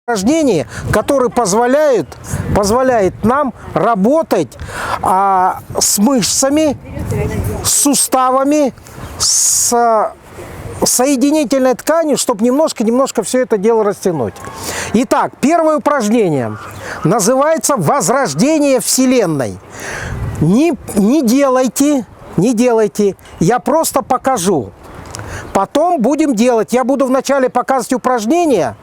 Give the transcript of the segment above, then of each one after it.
упражнения, которые позволяет нам работать с мышцами, с суставами, с соединительной тканью, чтобы немножко все это дело растянуть. Итак, первое упражнение называется «Возрождение Вселенной». Не делайте, я просто покажу. Потом будем делать. Я буду вначале показывать упражнение,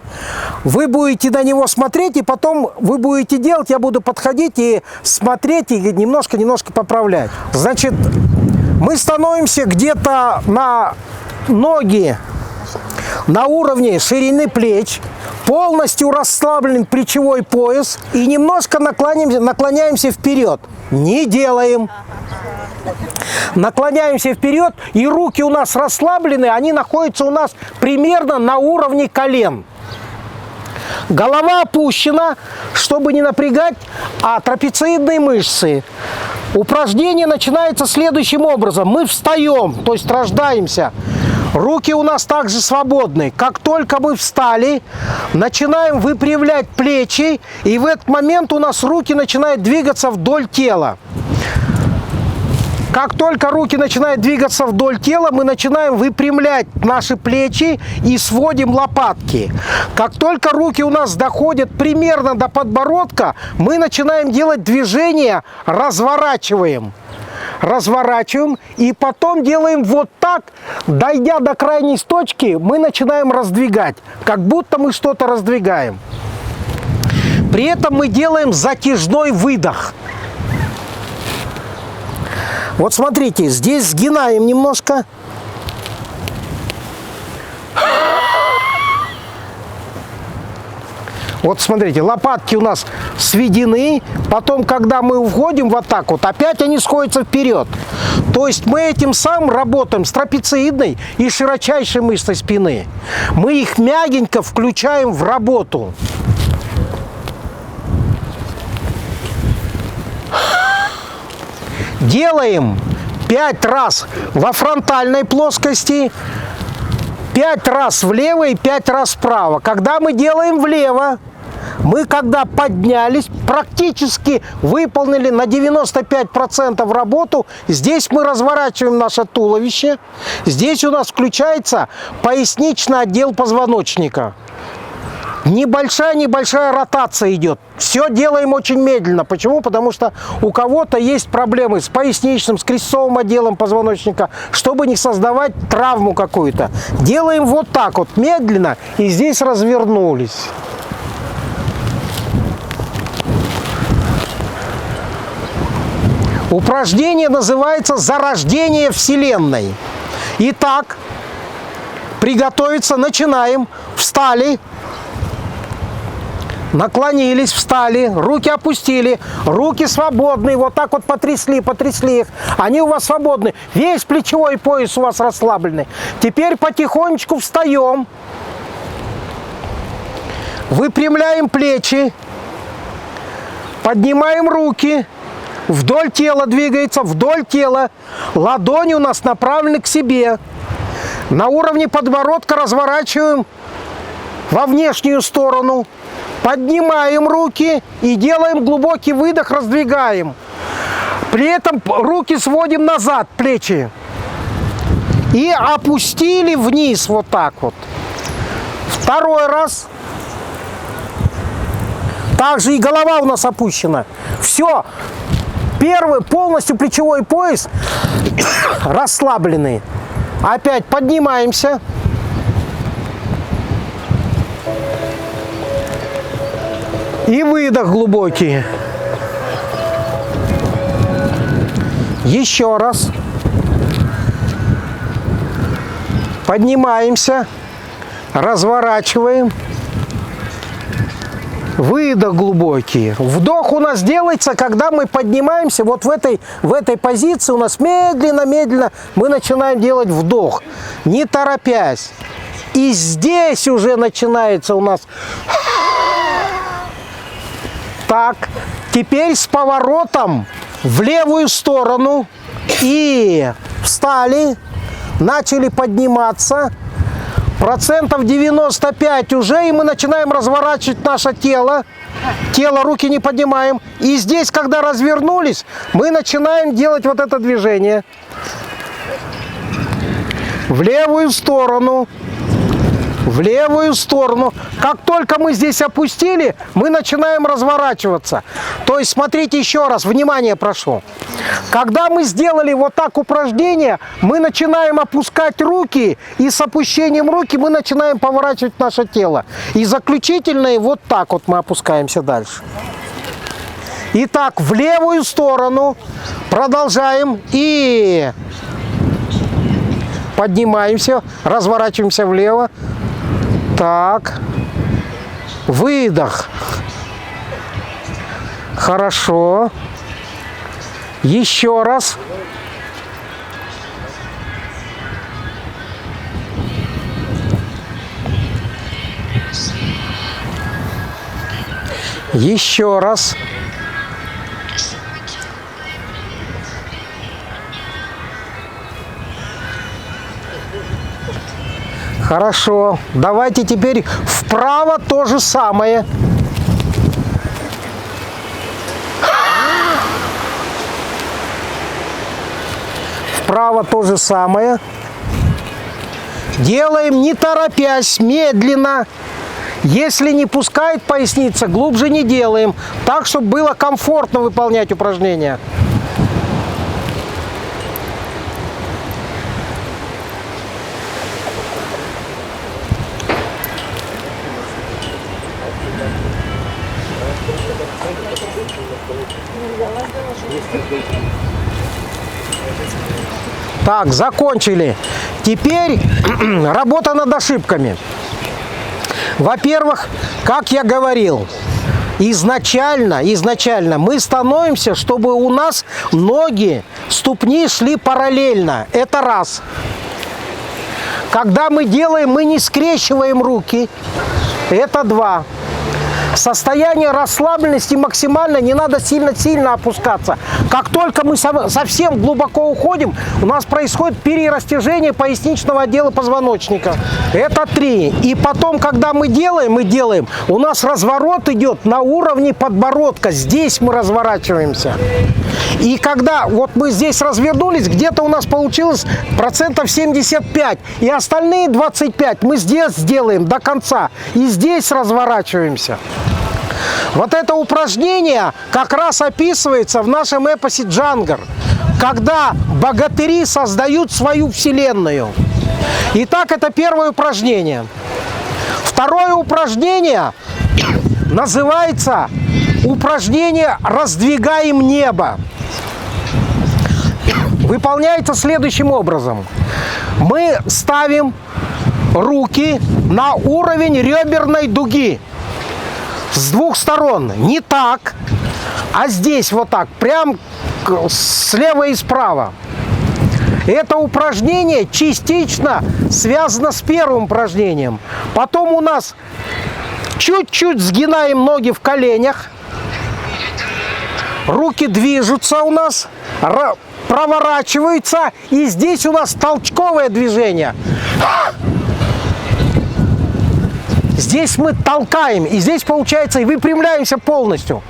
вы будете на него смотреть, и потом вы будете делать, я буду подходить и смотреть, и немножко поправлять. Значит, мы становимся где-то на ноги на уровне ширины плеч, полностью расслаблен плечевой пояс и немножко наклоняемся вперед. Не делаем. Наклоняемся вперед, и руки у нас расслаблены, они находятся у нас примерно на уровне колен. Голова опущена, чтобы не напрягать трапециидные мышцы. Упражнение начинается следующим образом. Мы встаем, то есть рождаемся. Руки у нас также свободны. Как только мы встали, начинаем выпрямлять плечи, и в этот момент у нас руки начинают двигаться вдоль тела. Как только руки начинают двигаться вдоль тела, мы начинаем выпрямлять наши плечи и сводим лопатки. Как только руки у нас доходят примерно до подбородка, мы начинаем делать движение, разворачиваем, и потом делаем вот так, дойдя до крайней точки, мы начинаем раздвигать, как будто мы что-то раздвигаем. При этом мы делаем затяжной выдох. Вот смотрите, здесь сгинаем немножко. Вот смотрите, лопатки у нас сведены, потом, когда мы уходим вот так вот, опять они сходятся вперед. То есть мы этим самым работаем с трапециидной и широчайшей мышцей спины. Мы их мягенько включаем в работу. Делаем 5 раз во фронтальной плоскости, 5 раз влево и 5 раз вправо. Когда мы делаем влево, мы когда поднялись, практически выполнили на 95% работу. Здесь мы разворачиваем наше туловище. Здесь у нас включается поясничный отдел позвоночника. Небольшая ротация идет. Все делаем очень медленно. Почему? Потому что у кого-то есть проблемы с поясничным, с крестцовым отделом позвоночника, чтобы не создавать травму какую-то. Делаем вот так вот, медленно, и здесь развернулись. Упражнение называется «Зарождение Вселенной». Итак, приготовиться, начинаем. Встали. Наклонились, встали, руки опустили, руки свободные, вот так вот потрясли их, они у вас свободны, весь плечевой пояс у вас расслабленный. Теперь потихонечку встаем, выпрямляем плечи, поднимаем руки, вдоль тела двигается, вдоль тела, ладони у нас направлены к себе, на уровне подбородка разворачиваем во внешнюю сторону. Поднимаем руки и делаем глубокий выдох, раздвигаем. При этом руки сводим назад, плечи. И опустили вниз вот так вот. Второй раз. Также и голова у нас опущена. Все. Первый полностью плечевой пояс расслабленный. Опять поднимаемся. И выдох глубокий. Еще раз. Поднимаемся. Разворачиваем. Выдох глубокий. Вдох у нас делается, когда мы поднимаемся. Вот в этой позиции у нас медленно мы начинаем делать вдох. Не торопясь. И здесь уже начинается у нас... Так, теперь с поворотом в левую сторону и встали, начали подниматься, процентов 95 уже, и мы начинаем разворачивать наше тело. Тело, руки не поднимаем. И здесь, когда развернулись, мы начинаем делать вот это движение. В левую сторону. В левую сторону. Как только мы здесь опустили, мы начинаем разворачиваться. То есть, смотрите еще раз, внимание прошу. Когда мы сделали вот так упражнение, мы начинаем опускать руки, и с опущением руки мы начинаем поворачивать наше тело. И заключительное, вот так вот мы опускаемся дальше. Итак, в левую сторону продолжаем и поднимаемся, разворачиваемся влево. Так, выдох. Хорошо. Еще раз. Еще раз. Хорошо. Давайте теперь вправо то же самое. Вправо то же самое. Делаем не торопясь, медленно. Если не пускает поясница, глубже не делаем. Так, чтобы было комфортно выполнять упражнения. Так, закончили. Теперь работа над ошибками. Во-первых, как я говорил, изначально мы становимся, чтобы у нас ноги, ступни шли параллельно. Это раз. Когда мы делаем, мы не скрещиваем руки. Это два. Состояние расслабленности максимально, не надо сильно-сильно опускаться. Как только мы совсем глубоко уходим, у нас происходит перерастяжение поясничного отдела позвоночника. Это три. И потом, когда мы делаем, у нас разворот идет на уровне подбородка. Здесь мы разворачиваемся. И когда вот мы здесь развернулись, где-то у нас получилось процентов 75. И остальные 25 мы здесь сделаем до конца. И здесь разворачиваемся. Вот это упражнение как раз описывается в нашем эпосе «Джангар», когда богатыри создают свою вселенную. Итак, это первое упражнение. Второе упражнение называется упражнение «Раздвигаем небо». Выполняется следующим образом. Мы ставим руки на уровень реберной дуги. С двух сторон. Не так, а здесь вот так. Прям слева и справа. Это упражнение частично связано с первым упражнением. Потом у нас чуть-чуть сгинаем ноги в коленях. Руки движутся у нас, проворачиваются. И здесь у нас толчковое движение. Здесь мы толкаем, и здесь получается, и выпрямляемся полностью.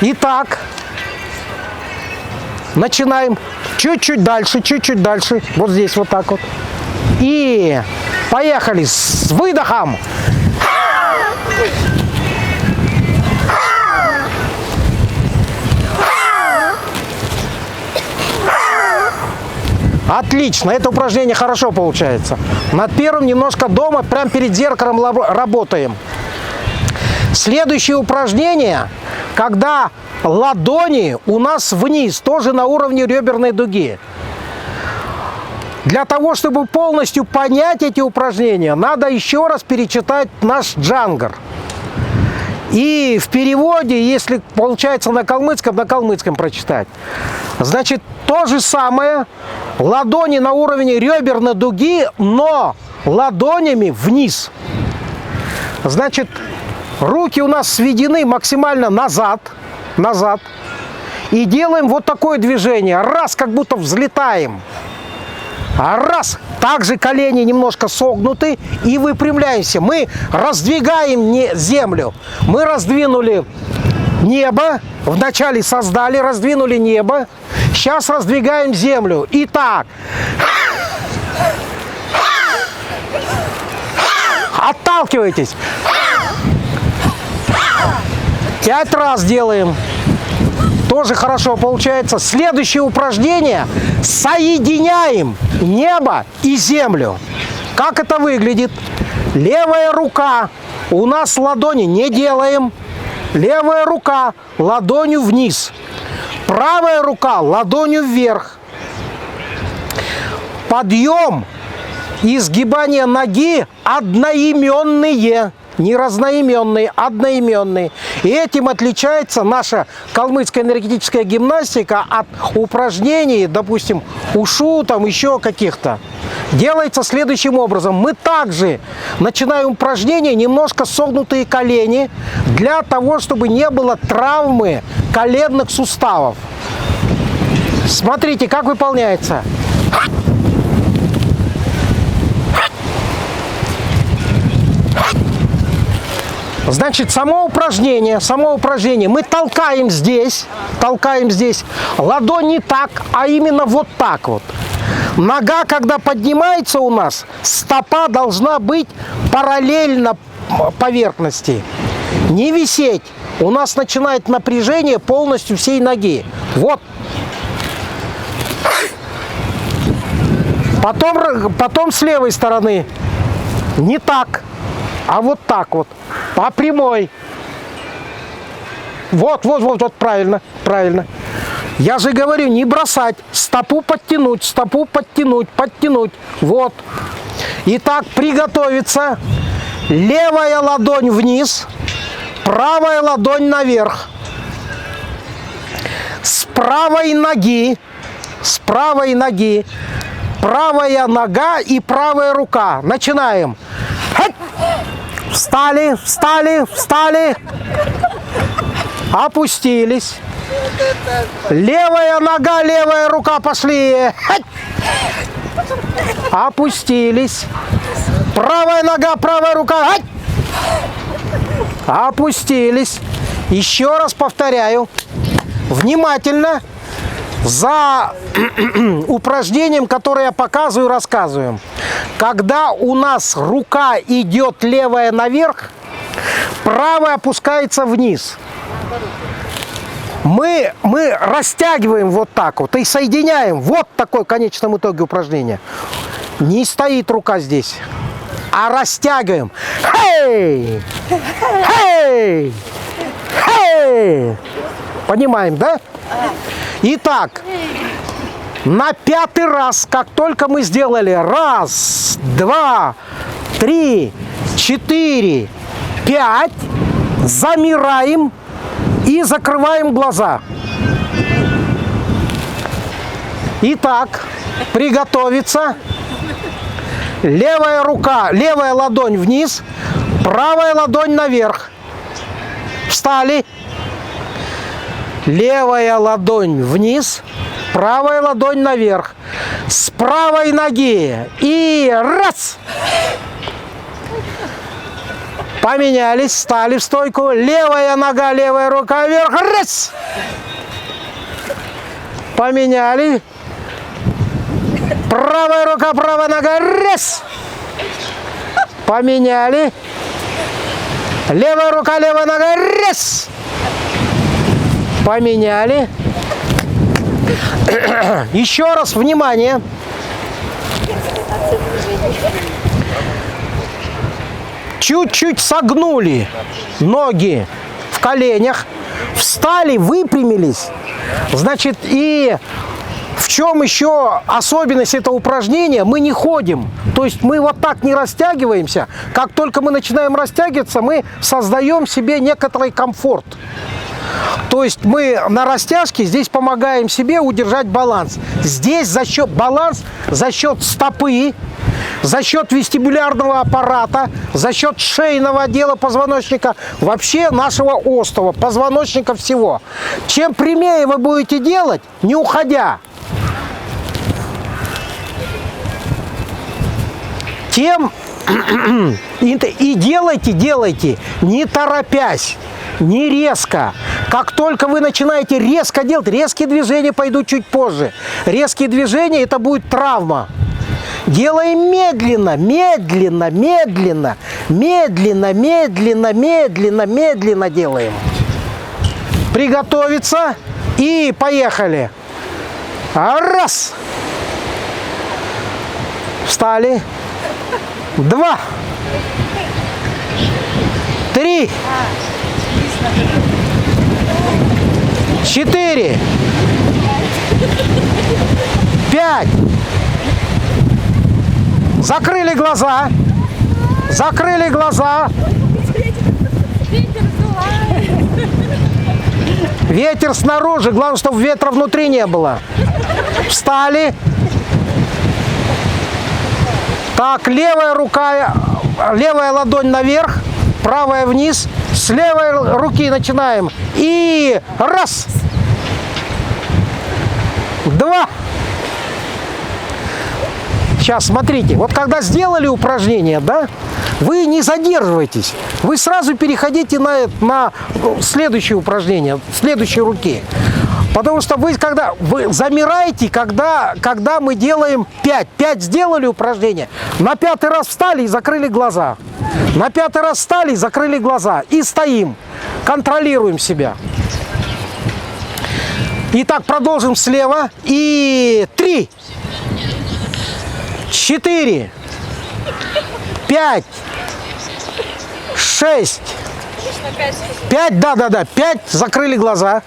Итак, начинаем чуть-чуть дальше, вот здесь вот так вот. И поехали с выдохом. Отлично, это упражнение хорошо получается. Над первым немножко дома, прямо перед зеркалом работаем. Следующее упражнение, когда ладони у нас вниз, тоже на уровне реберной дуги. Для того, чтобы полностью понять эти упражнения, надо еще раз перечитать наш Джангар. И в переводе, если получается на калмыцком прочитать. Значит, то же самое, ладони на уровне реберной дуги, но ладонями вниз. Значит, руки у нас сведены максимально назад. И делаем вот такое движение. Раз, как будто взлетаем. Раз. Также колени немножко согнуты и выпрямляемся. Мы раздвигаем землю. Мы раздвинули небо. Вначале создали, раздвинули небо. Сейчас раздвигаем землю. Итак. Отталкивайтесь. 5 раз делаем. Тоже хорошо получается. Следующее упражнение. Соединяем небо и землю. Как это выглядит? Левая рука. У нас ладони не делаем. Левая рука ладонью вниз. Правая рука ладонью вверх. Подъем и сгибание ноги одноименные. Не разноименные, одноименные. И этим отличается наша калмыцкая энергетическая гимнастика от упражнений, допустим, ушу, там еще каких-то. Делается следующим образом. Мы также начинаем упражнения, немножко согнутые колени, для того, чтобы не было травмы коленных суставов. Смотрите, как выполняется. Значит, само упражнение мы толкаем здесь, ладонь не так, а именно вот так вот. Нога, когда поднимается у нас, стопа должна быть параллельно поверхности, не висеть. У нас начинает напряжение полностью всей ноги. Вот. Потом с левой стороны не так, а вот так вот. По прямой. Вот, правильно. Я же говорю, не бросать. Стопу подтянуть. Вот. Итак, приготовиться. Левая ладонь вниз. Правая ладонь наверх. С правой ноги. Правая нога и правая рука. Начинаем. Встали. Опустились. Левая нога, левая рука, пошли. Опустились. Правая нога, правая рука. Опустились. Еще раз повторяю. Внимательно за упражнением, которое я показываю, рассказываю. Когда у нас рука идет левая наверх, правая опускается вниз. Мы растягиваем вот так вот и соединяем. Вот такое в конечном итоге упражнение. Не стоит рука здесь, а растягиваем. Хей! Хей! Хей! Понимаем, да? Итак, на 5-й раз, как только мы сделали 1, 2, 3, 4, 5, замираем и закрываем глаза. Итак, приготовиться. Левая рука, левая ладонь вниз, правая ладонь наверх. Встали. Левая ладонь вниз, правая ладонь наверх. С правой ноги. И раз. Поменялись, встали в стойку. Левая нога, левая рука вверх. Раз. Поменяли. Правая рука, правая нога. Раз. Поменяли. Левая рука, левая нога. Раз. Поменяли. Еще раз внимание. Чуть-чуть согнули ноги в коленях, встали, выпрямились. Значит, и в чем еще особенность этого упражнения? Мы не ходим. То есть мы вот так не растягиваемся. Как только мы начинаем растягиваться, мы создаем себе некоторый комфорт. То есть мы на растяжке здесь помогаем себе удержать баланс. Здесь баланс за счет стопы, за счет вестибулярного аппарата, за счет шейного отдела позвоночника, вообще нашего остова, позвоночника всего. Чем прямее вы будете делать, не уходя, тем и делайте, не торопясь, не резко. Как только вы начинаете резко делать, резкие движения пойдут чуть позже. Резкие движения – это будет травма. Делаем медленно, медленно, медленно, медленно, медленно, медленно, медленно делаем. Приготовиться и поехали. Раз. Встали. 2. 3. 4. 5. Закрыли глаза. Закрыли глаза. Ветер снаружи. Главное, чтобы ветра внутри не было. Встали. Так, левая рука, левая ладонь наверх, правая вниз. С левой руки начинаем. И раз. 2. Сейчас, смотрите, вот когда сделали упражнение, да, вы не задерживайтесь. Вы сразу переходите на следующее упражнение, следующей руки. Потому что вы замираете, когда мы делаем 5. 5 сделали упражнение, на 5-й раз встали и закрыли глаза. На 5-й раз встали и закрыли глаза. И стоим, контролируем себя. Итак, продолжим слева. И 3, 4, 5, 6, 5, да, 5, закрыли глаза.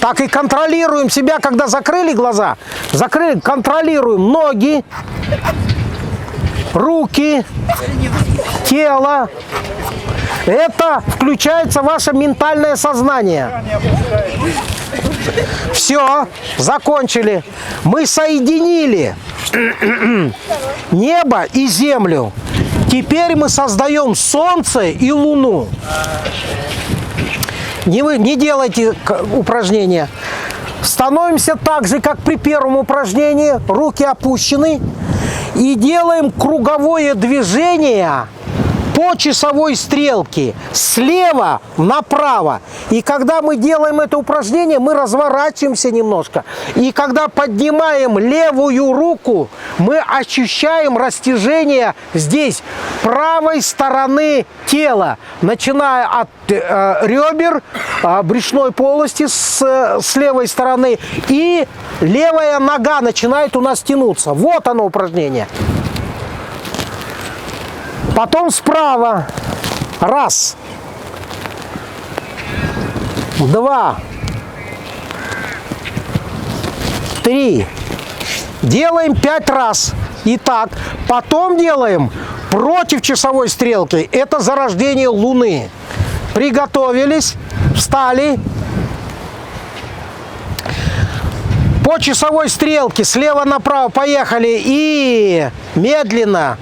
Так и контролируем себя, когда закрыли глаза. Контролируем ноги, руки, тело. Это включается ваше ментальное сознание. Все, закончили. Мы соединили небо и землю. Теперь мы создаем Солнце и Луну. Не делайте упражнения. Становимся так же, как при первом упражнении. Руки опущены. И делаем круговое движение по часовой стрелке. Слева направо. И когда мы делаем это упражнение, мы разворачиваемся немножко. И когда поднимаем левую руку, мы ощущаем растяжение здесь, правой стороны тела. Начиная от ребер, брюшной полости с левой стороны. И левая нога начинает у нас тянуться. Вот оно упражнение. Потом справа. 1, 2, 3. Делаем 5 раз. Итак, потом делаем против часовой стрелки. Это зарождение Луны. Приготовились, встали. По часовой стрелке слева направо поехали. И медленно.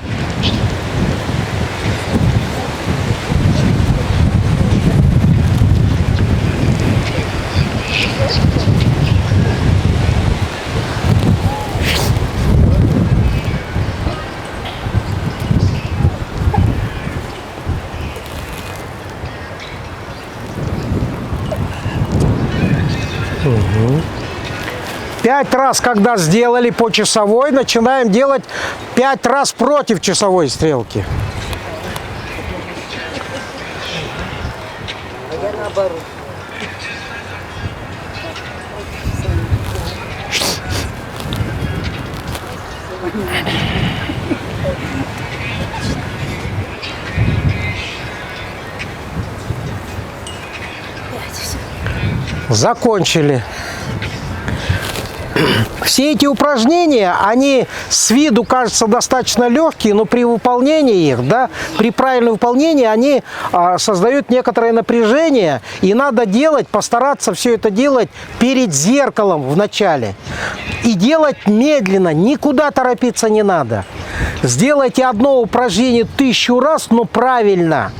Угу. 5 раз, когда сделали по часовой, начинаем делать 5 раз против часовой стрелки. А я наоборот. Закончили. Все эти упражнения, они с виду кажутся достаточно легкие, но при выполнении их, да, при правильном выполнении, они создают некоторое напряжение. И надо постараться все это делать перед зеркалом вначале. И делать медленно, никуда торопиться не надо. Сделайте одно упражнение 1000 раз, но правильно,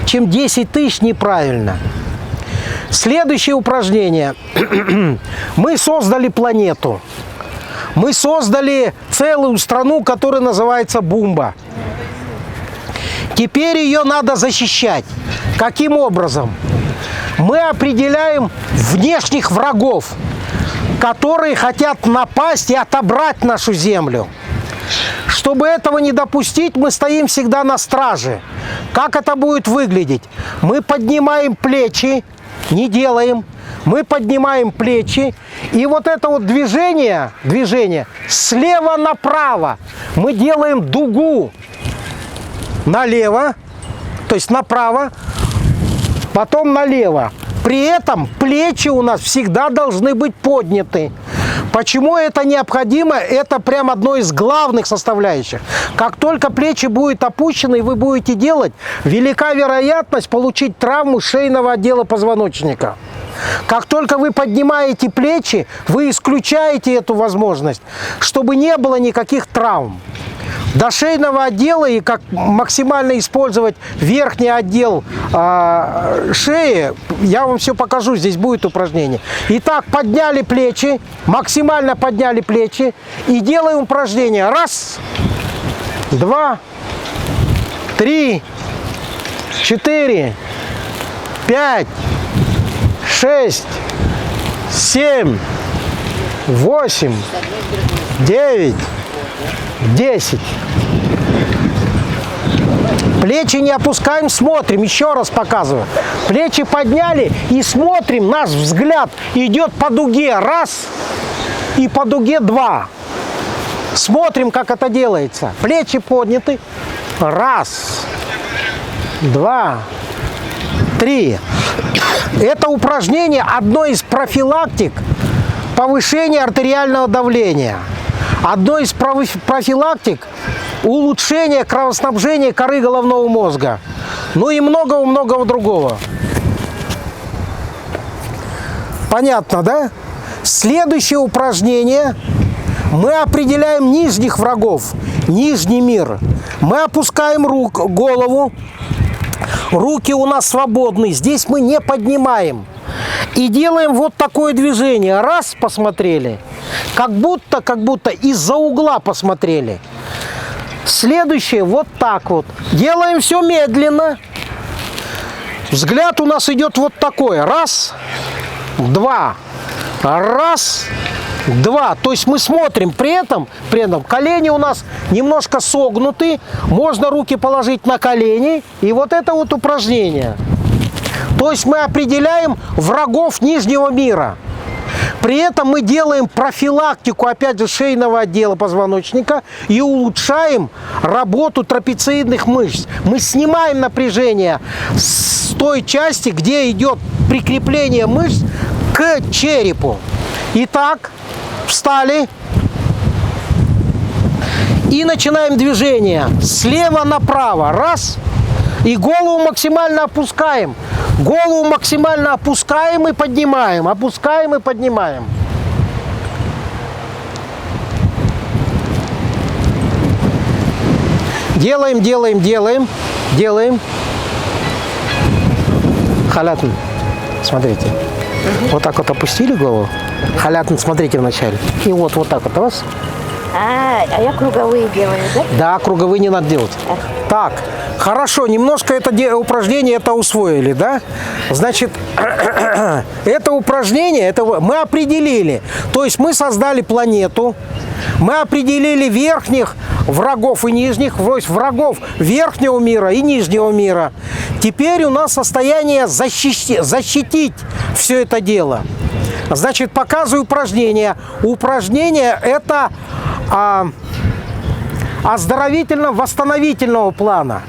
чем 10 тысяч неправильно. Следующее упражнение. Мы создали планету. Мы создали целую страну, которая называется Бумба. Теперь ее надо защищать. Каким образом? Мы определяем внешних врагов, которые хотят напасть и отобрать нашу землю. Чтобы этого не допустить, мы стоим всегда на страже. Как это будет выглядеть? Мы поднимаем плечи, не делаем. Мы поднимаем плечи, и вот это вот движение слева направо. Мы делаем дугу налево, то есть направо, потом налево. При этом плечи у нас всегда должны быть подняты. Почему это необходимо? Это прям одно из главных составляющих. Как только плечи будут опущены, и вы будете делать, велика вероятность получить травму шейного отдела позвоночника. Как только вы поднимаете плечи, вы исключаете эту возможность, чтобы не было никаких травм. До шейного отдела и как максимально использовать верхний отдел шеи, я вам все покажу, здесь будет упражнение. Итак, подняли плечи, максимально подняли плечи и делаем упражнение. 1, 2, 3, 4, 5, 6, 7, 8, 9, 10. Плечи не опускаем, смотрим. Еще раз показываю. Плечи подняли и смотрим. Наш взгляд идет по дуге. 1 и по дуге 2. Смотрим, как это делается. Плечи подняты. 1, 2, 3. Это упражнение одно из профилактик повышения артериального давления. Одно из профилактик улучшения кровоснабжения коры головного мозга. Ну и многого другого. Понятно, да? Следующее упражнение. Мы определяем нижних врагов, нижний мир. Мы опускаем голову. Руки у нас свободны. Здесь мы не поднимаем. И делаем вот такое движение. 1, посмотрели. Как будто из-за угла посмотрели. Следующее вот так вот. Делаем все медленно. Взгляд у нас идет вот такой. 1, 2. 1, 2. То есть мы смотрим, при этом колени у нас немножко согнуты. Можно руки положить на колени. И вот это вот упражнение. То есть мы определяем врагов нижнего мира. При этом мы делаем профилактику, опять же, шейного отдела позвоночника и улучшаем работу трапециидных мышц. Мы снимаем напряжение с той части, где идет прикрепление мышц к черепу. Итак, встали и начинаем движение слева направо. 1. И голову максимально опускаем. Голову максимально опускаем и поднимаем. Опускаем и поднимаем. Делаем. Халятн. Смотрите. Вот так вот опустили голову. Халятн, смотрите вначале. И вот так вот. Раз. А я круговые делаю, да? Да, круговые не надо делать. Так, хорошо, немножко это упражнение усвоили, да? Значит, это упражнение мы определили. То есть мы создали планету, мы определили верхних врагов и нижних, врагов верхнего мира и нижнего мира. Теперь у нас состояние защитить все это дело. Значит, показываю упражнение. Упражнение это оздоровительно-восстановительного плана.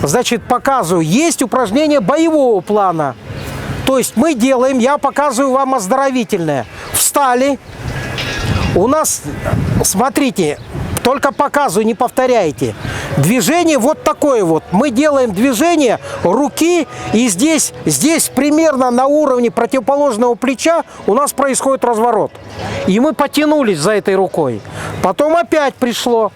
Значит, показываю. Есть упражнение боевого плана. То есть мы делаем, я показываю вам оздоровительное. Встали, У нас, смотрите, только показываю, не повторяйте. Движение вот такое вот. Мы делаем движение руки, и здесь примерно на уровне противоположного плеча у нас происходит разворот. И мы потянулись за этой рукой. Потом опять пришло.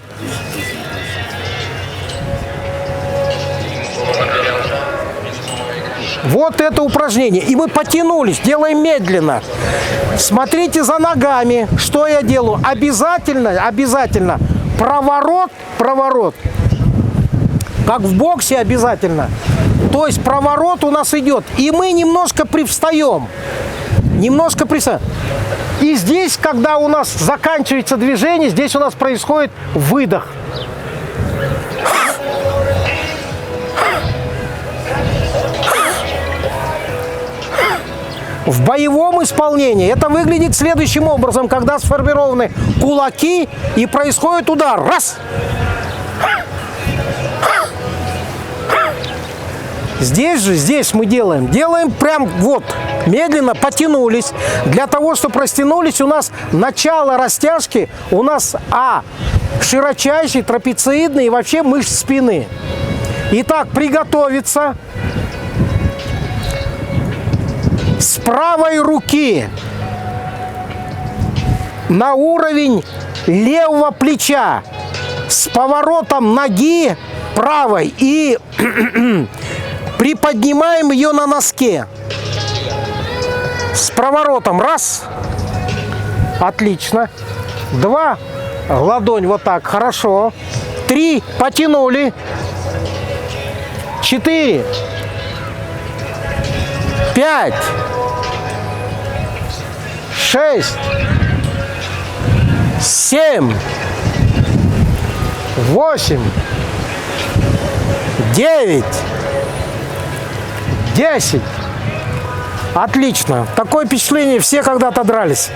Вот это упражнение. И мы потянулись, делаем медленно. Смотрите за ногами. Что я делаю? Обязательно проворот. Как в боксе обязательно. То есть проворот у нас идет. И мы немножко привстаем. И здесь, когда у нас заканчивается движение, здесь у нас происходит выдох. В боевом исполнении это выглядит следующим образом, когда сформированы кулаки и происходит удар. Раз! Здесь мы делаем прям вот, медленно потянулись. Для того, чтобы растянулись, у нас начало растяжки, у нас широчайший, трапециидный и вообще мышц спины. Итак, приготовиться. С правой руки на уровень левого плеча с поворотом ноги правой и приподнимаем ее на носке. С проворотом. Раз. Отлично. 2. Ладонь вот так. Хорошо. 3. Потянули. 4. 5. 6. 7. 8. 9. 10. Отлично. Такое впечатление, все когда-то дрались.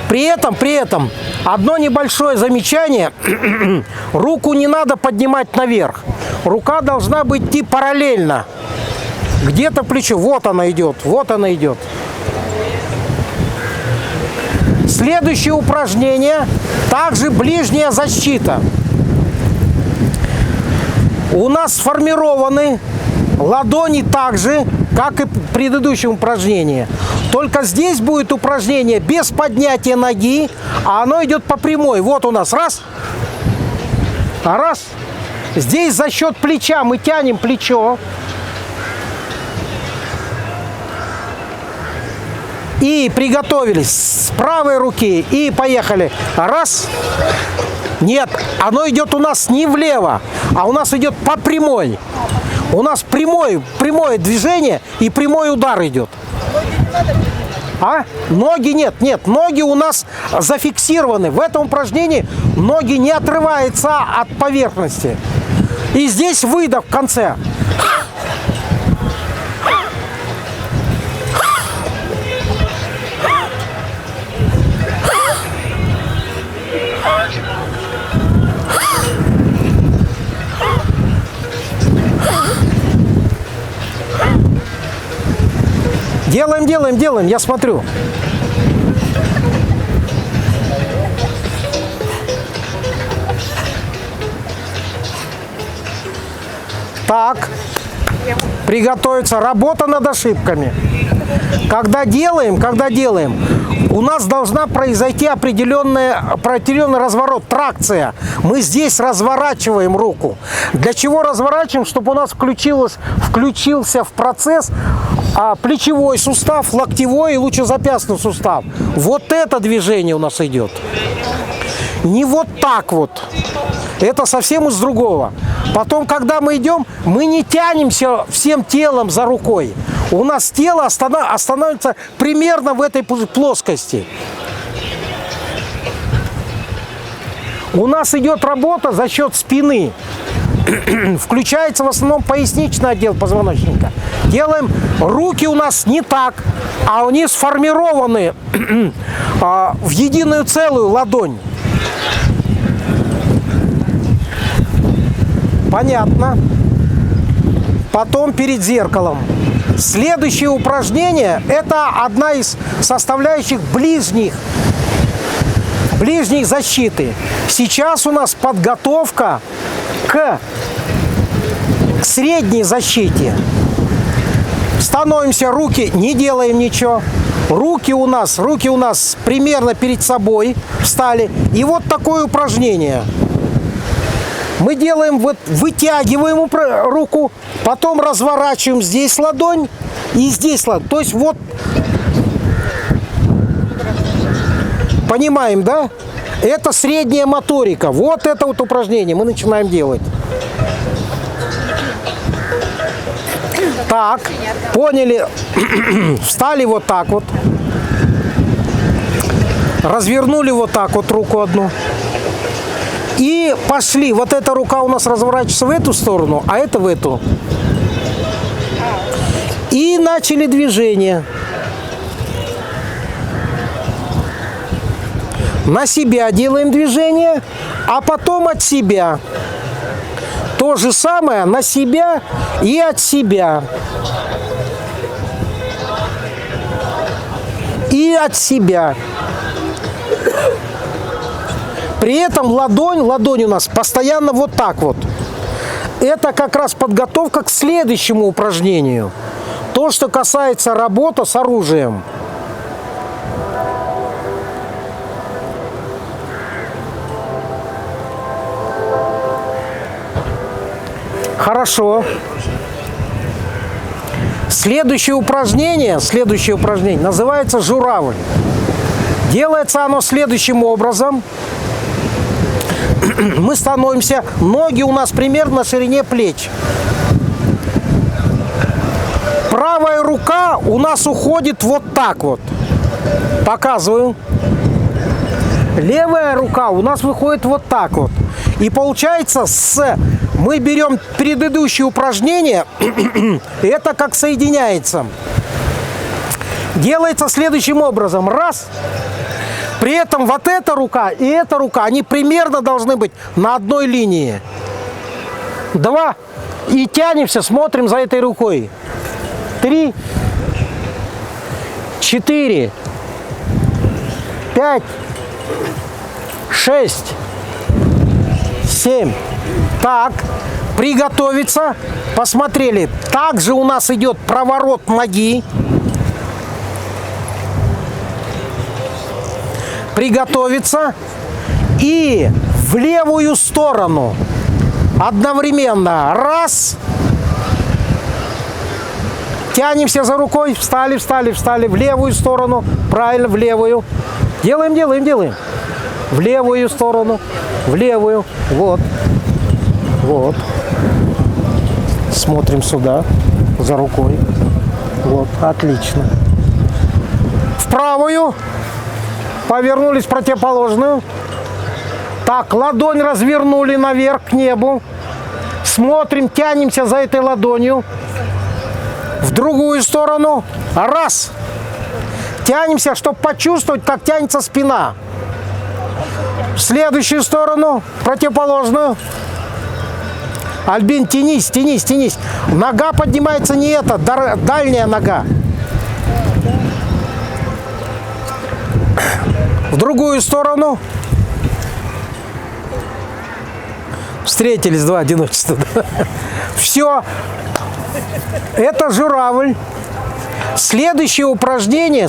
При этом одно небольшое замечание. Руку не надо поднимать наверх. Рука должна быть идти параллельно. Где-то плечо. Вот она идет. Следующее упражнение. Также ближняя защита. У нас сформированы ладони так же, как и в предыдущем упражнении. Только здесь будет упражнение без поднятия ноги, а оно идет по прямой. Вот у нас раз. Раз. Здесь за счет плеча мы тянем плечо. И приготовились с правой руки. И поехали. Раз. Нет, оно идет у нас не влево, а у нас идет по прямой. У нас прямое движение и прямой удар идет. Ноги нет. Ноги у нас зафиксированы. В этом упражнении ноги не отрываются от поверхности. И здесь выдох в конце. Делаем, я смотрю. Так, приготовиться. Работа над ошибками. Когда делаем, у нас должна произойти определенный разворот, тракция. Мы здесь разворачиваем руку. Для чего разворачиваем? Чтобы у нас включился в процесс плечевой сустав, локтевой и лучезапястный сустав. Вот это движение у нас идет. Не вот так вот. Это совсем из другого. Потом, когда мы идем, мы не тянемся всем телом за рукой. У нас тело останавливается примерно в этой плоскости. У нас идет работа за счет спины. Включается в основном поясничный отдел позвоночника. Делаем, руки у нас не так, а они сформированы в единую целую ладонь. Понятно. Потом перед зеркалом. Следующее упражнение – это одна из составляющих ближних защиты. Сейчас у нас подготовка к средней защите. Становимся, руки, не делаем ничего. Руки у нас примерно перед собой встали. И вот такое упражнение. Мы делаем, вытягиваем руку, потом разворачиваем здесь ладонь и здесь ладонь. То есть вот, понимаем, да? Это средняя моторика. Вот это вот упражнение мы начинаем делать. Так, поняли, встали вот так вот, развернули вот так вот руку одну и пошли. Вот эта рука у нас разворачивается в эту сторону, а это в эту. И начали движение. На себя делаем движение, а потом от себя. То же самое на себя и от себя. И от себя. При этом ладонь у нас постоянно вот так вот. Это как раз подготовка к следующему упражнению. То, что касается работы с оружием. Хорошо. Следующее упражнение называется журавль. Делается оно следующим образом. Мы становимся, ноги у нас примерно на ширине плеч. Правая рука у нас уходит вот так вот. Показываю. Левая рука у нас выходит вот так вот. И получается, мы берем предыдущее упражнение, это как соединяется. Делается следующим образом. Раз. При этом вот эта рука и эта рука, они примерно должны быть на одной линии. 2. И тянемся, смотрим за этой рукой. 3. 4. 5. 6. 7. Так, приготовиться. Посмотрели. Также у нас идет проворот ноги. Приготовиться. И в левую сторону. Одновременно. Раз. Тянемся за рукой. Встали, встали, встали. В левую сторону. Правильно, в левую. Делаем, делаем, делаем. В левую сторону. В левую. Вот. Вот. Смотрим сюда. За рукой. Вот. Отлично. В правую. Повернулись в противоположную. Так, ладонь развернули наверх к небу. Смотрим, тянемся за этой ладонью. В другую сторону. Раз. Тянемся, чтобы почувствовать, как тянется спина. В следующую сторону, противоположную. Альбин, тянись, тянись, тянись. Нога поднимается не эта, дальняя нога. В другую сторону. Встретились два одиночества. Все. Это журавль. Следующее упражнение,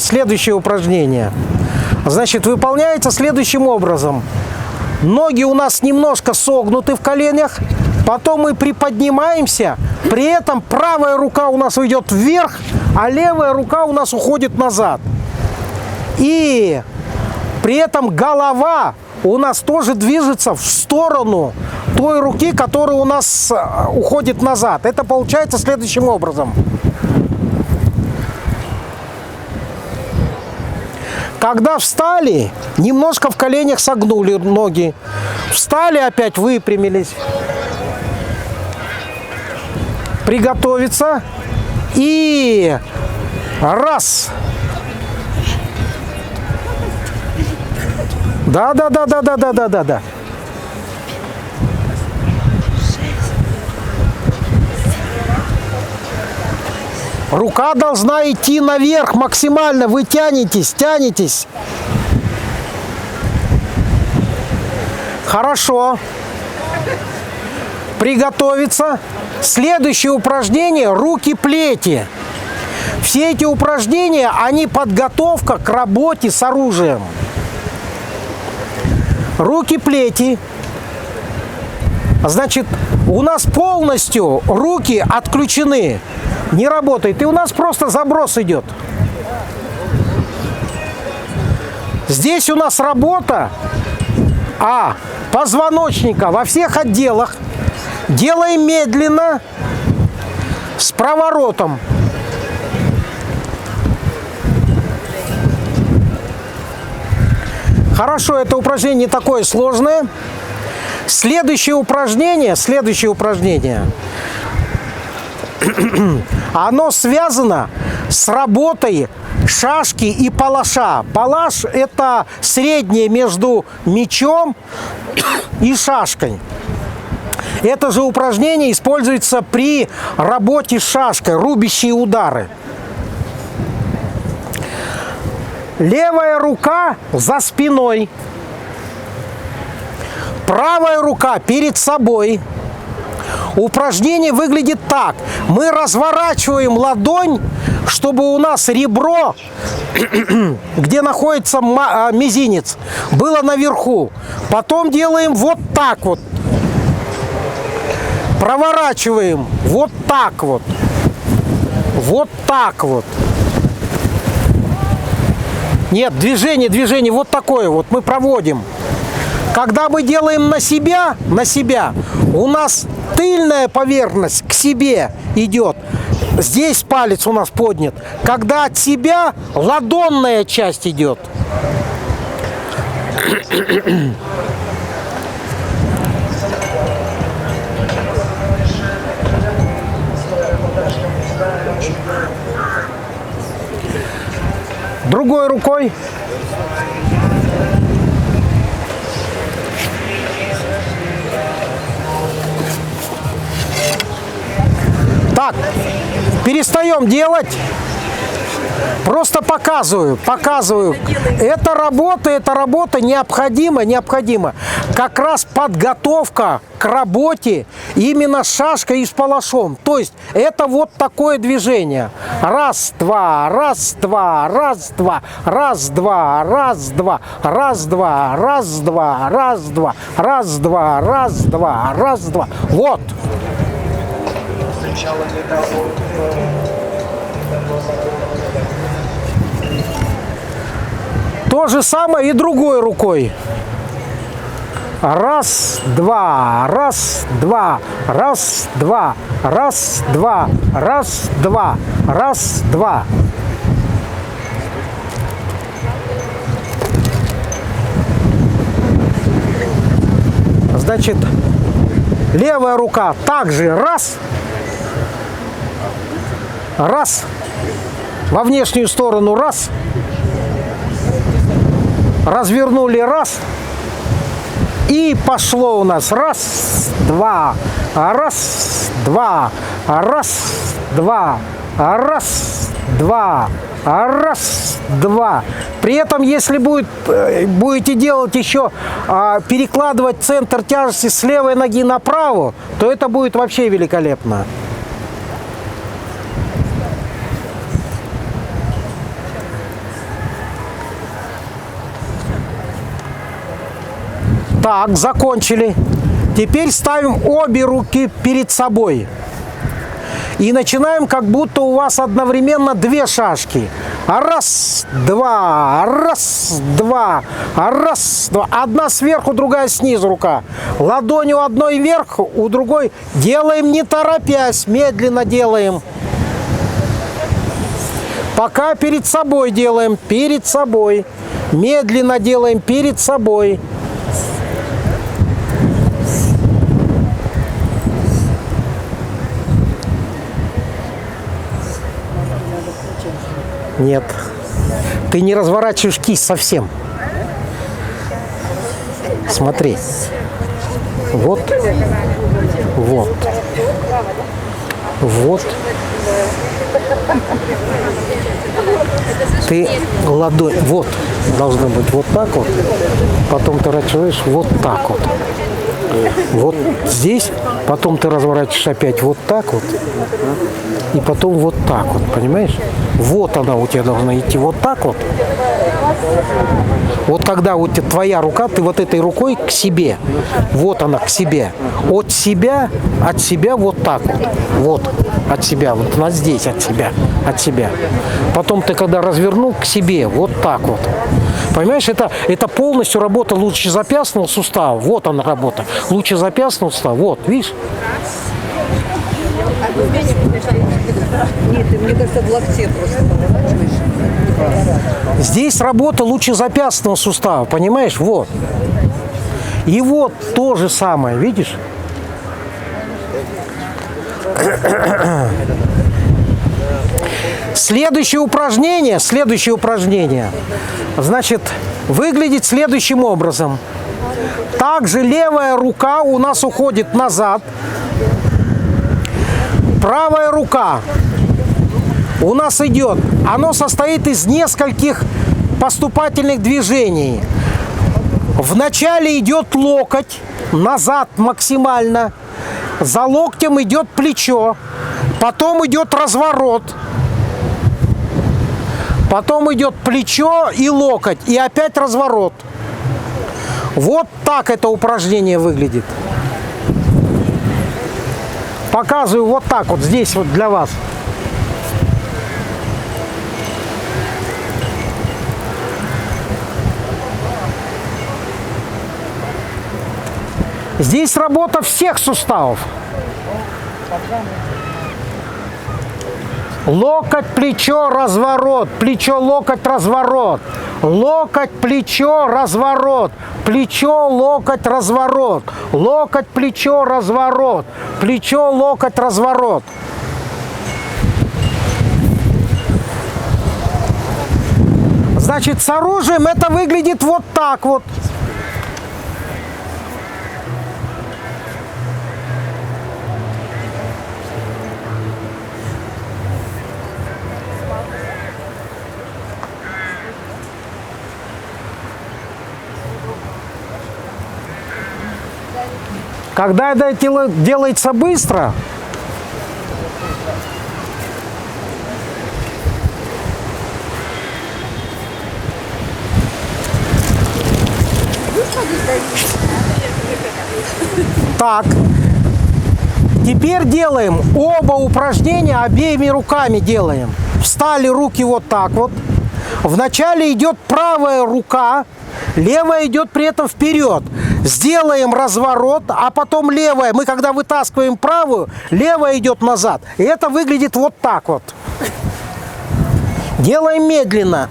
значит, выполняется следующим образом. Ноги у нас немножко согнуты в коленях, потом мы приподнимаемся, при этом правая рука у нас уйдет вверх, а левая рука у нас уходит назад. И при этом голова у нас тоже движется в сторону той руки, которая у нас уходит назад. Это получается следующим образом. Когда встали, немножко в коленях согнули ноги. Встали, опять выпрямились. Приготовиться. И раз. Да. Рука должна идти наверх максимально. Вы тянетесь, тянетесь. Хорошо. Приготовиться. Следующее упражнение – руки-плети. Все эти упражнения, они подготовка к работе с оружием. Руки-плети. Значит, у нас полностью руки отключены. Не работает. И у нас просто заброс идет. Здесь у нас работа позвоночника во всех отделах. Делаем медленно, с проворотом. Хорошо, это упражнение не такое сложное. Следующее упражнение, оно связано с работой шашки и палаша. Палаш – это среднее между мечом и шашкой. Это же упражнение используется при работе с шашкой, рубящие удары. Левая рука за спиной. Правая рука перед собой. Упражнение выглядит так. Мы разворачиваем ладонь, чтобы у нас ребро, где находится мизинец, было наверху. Потом делаем вот так вот. Проворачиваем вот так вот. Вот так вот. Нет, движение вот такое вот мы проводим. Когда мы делаем на себя, у нас тыльная поверхность к себе идет. Здесь палец у нас поднят. Когда от себя ладонная часть идет. Другой рукой. Так, перестаем делать. Просто показываю. Эта работа необходима. Как раз подготовка к работе именно с шашкой и с палашом. То есть это вот такое движение. Раз, два, раз, два, раз, два, раз, два, раз, два, раз, два, раз, два, раз, два, раз, два, раз, два, раз, два. Вот. То же самое и другой рукой. Раз, два, раз, два, раз, два, раз, два, раз, два, раз, два. Значит, левая рука также раз, во внешнюю сторону раз, развернули раз, и пошло у нас раз, два, раз, два, раз, два, раз, два, раз, два. При этом, если будете делать еще, перекладывать центр тяжести с левой ноги на правую, то это будет вообще великолепно. Так, закончили. Теперь ставим обе руки перед собой. И начинаем, как будто у вас одновременно две шашки. Раз, два, раз, два, раз, два. Одна сверху, другая снизу рука. Ладонь у одной вверх, у другой. Делаем не торопясь, медленно делаем. Пока перед собой делаем, перед собой. Медленно делаем перед собой. Нет, ты не разворачиваешь кисть совсем. Смотри. Вот. Вот. Вот. Ты ладонь, вот, должно быть вот так вот. Потом ты разворачиваешь вот так вот. Вот здесь, потом ты разворачиваешь опять вот так вот. И потом вот так вот, понимаешь? Вот она у тебя должна идти вот так вот. Вот когда вот твоя рука, ты вот этой рукой к себе. Вот она к себе. От себя вот так вот. Вот от себя, вот она здесь от себя. Потом ты когда развернул к себе, вот так вот. Понимаешь, это полностью работа лучезапястного сустава. Вот она работа. Лучезапястного сустава. Вот, видишь? Нет, мне кажется, в локте просто поворачиваешь. Здесь работа лучезапястного сустава, понимаешь? Вот. И вот то же самое, видишь? Следующее упражнение, значит, выглядит следующим образом. Также левая рука у нас уходит назад. Правая рука у нас идет. Оно состоит из нескольких поступательных движений. Вначале идет локоть, назад максимально. За локтем идет плечо. Потом идет разворот. Потом идет плечо и локоть. И опять разворот. Вот так это упражнение выглядит. Показываю вот так вот здесь вот для вас. Здесь работа всех суставов. Локоть, плечо, разворот. Плечо, локоть, разворот. Локоть, плечо, разворот. Плечо, локоть, разворот. Локоть, плечо, разворот. Плечо, локоть, разворот. Значит, с оружием это выглядит вот так вот. Когда это делается быстро, так, теперь делаем оба упражнения обеими руками делаем. Встали руки вот так вот. Вначале идет правая рука, левая идет при этом вперед. Сделаем разворот, а потом левая. Мы когда вытаскиваем правую, левая идет назад. И это выглядит вот так вот. Делаем медленно.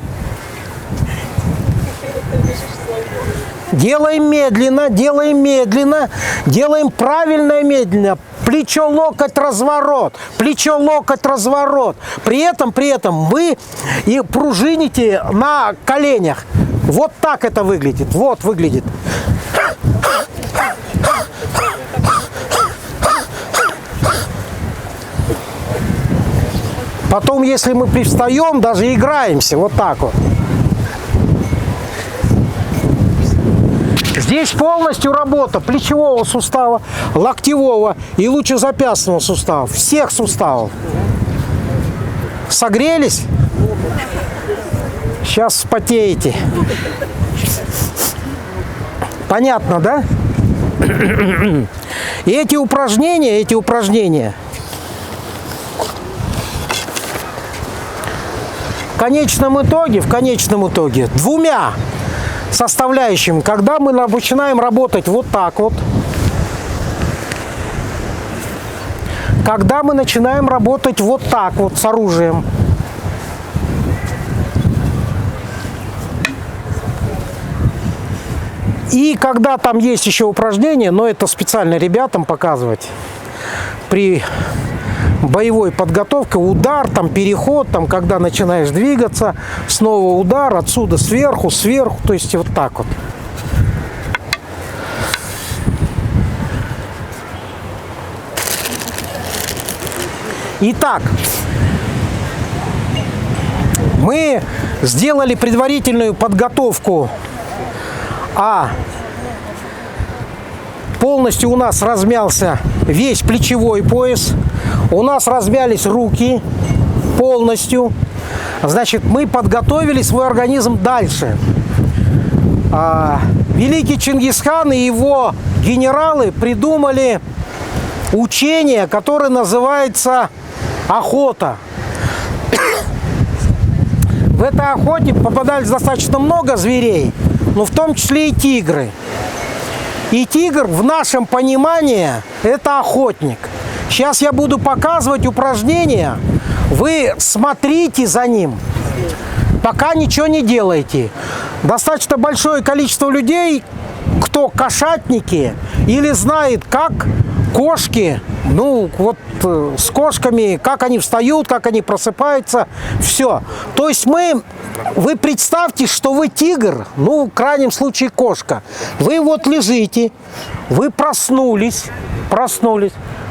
Делаем медленно, делаем медленно. Делаем правильно и медленно. Плечо, локоть, разворот. Плечо, локоть, разворот. При этом вы и пружините на коленях. Вот так это выглядит. Вот выглядит. Потом, если мы привстаем, даже играемся. Вот так вот. Здесь полностью работа плечевого сустава, локтевого и лучезапястного сустава. Всех суставов. Согрелись? Сейчас вспотеете. Понятно, да? И эти упражнения в конечном итоге двумя составляющими, когда мы начинаем работать вот так вот, когда мы начинаем работать вот так вот с оружием, и когда там есть еще упражнения, но это специально ребятам показывать при боевой подготовке, удар, там переход, там когда начинаешь двигаться, снова удар, отсюда сверху, то есть вот так вот. Итак, мы сделали предварительную подготовку. Полностью у нас размялся весь плечевой пояс. У нас размялись руки полностью. Значит, мы подготовили свой организм дальше. Великий Чингисхан и его генералы придумали учение, которое называется охота. В этой охоте попадались достаточно много зверей, но в том числе и тигры. И тигр в нашем понимании это охотник. Сейчас я буду показывать упражнения. Вы смотрите за ним, пока ничего не делаете. Достаточно большое количество людей, кто кошатники или знает, как кошки, с кошками, как они встают, как они просыпаются, все. То есть вы представьте, что вы тигр, в крайнем случае кошка. Вы вот лежите, вы проснулись,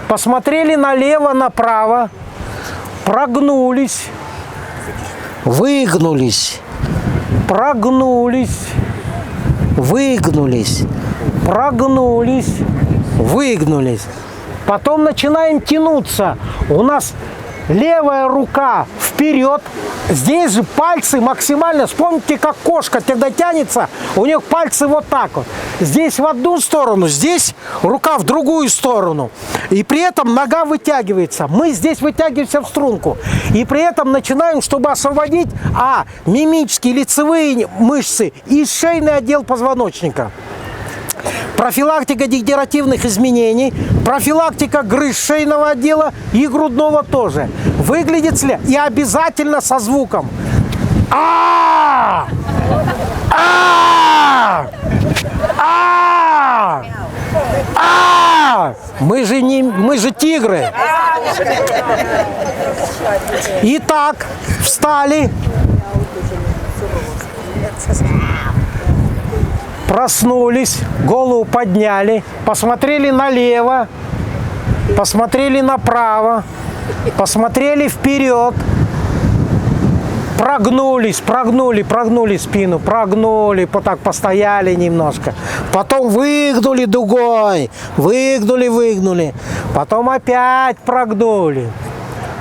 посмотрели налево, направо, прогнулись, выгнулись, прогнулись, выгнулись, прогнулись, выгнулись. Потом начинаем тянуться. У нас левая рука вперед. Здесь же пальцы максимально. Вспомните, как кошка, когда тянется, у них пальцы вот так вот. Здесь в одну сторону, здесь рука в другую сторону. И при этом нога вытягивается. Мы здесь вытягиваемся в струнку. И при этом начинаем, чтобы освободить мимические лицевые мышцы и шейный отдел позвоночника. Профилактика дегенеративных изменений, профилактика грыж шейного отдела и грудного тоже. Выглядит ли? И обязательно со звуком. Мы же тигры. Итак, встали. Проснулись, голову подняли, посмотрели налево, посмотрели направо, посмотрели вперед, прогнули спину, прогнули, так постояли немножко, потом выгнули дугой, выгнули, потом опять прогнули,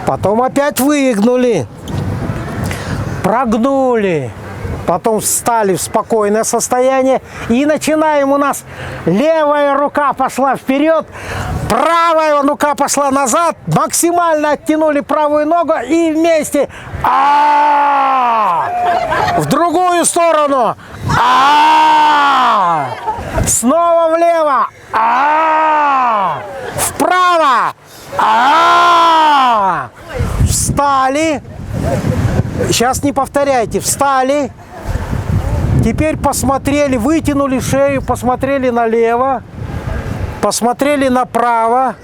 потом опять выгнули, прогнули. Потом встали в спокойное состояние и начинаем. У нас левая рука пошла вперед, правая рука пошла назад, максимально оттянули правую ногу и вместе в другую сторону, снова влево, вправо, встали. Сейчас не повторяйте, встали. Теперь посмотрели, вытянули шею, посмотрели налево, посмотрели направо,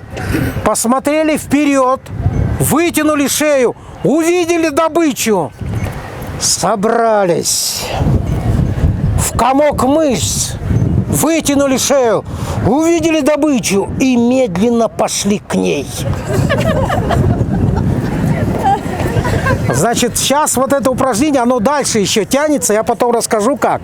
посмотрели вперед, вытянули шею, увидели добычу, собрались в комок мышц, вытянули шею, увидели добычу и медленно пошли к ней. Значит, сейчас вот это упражнение, оно дальше еще тянется, я потом расскажу как.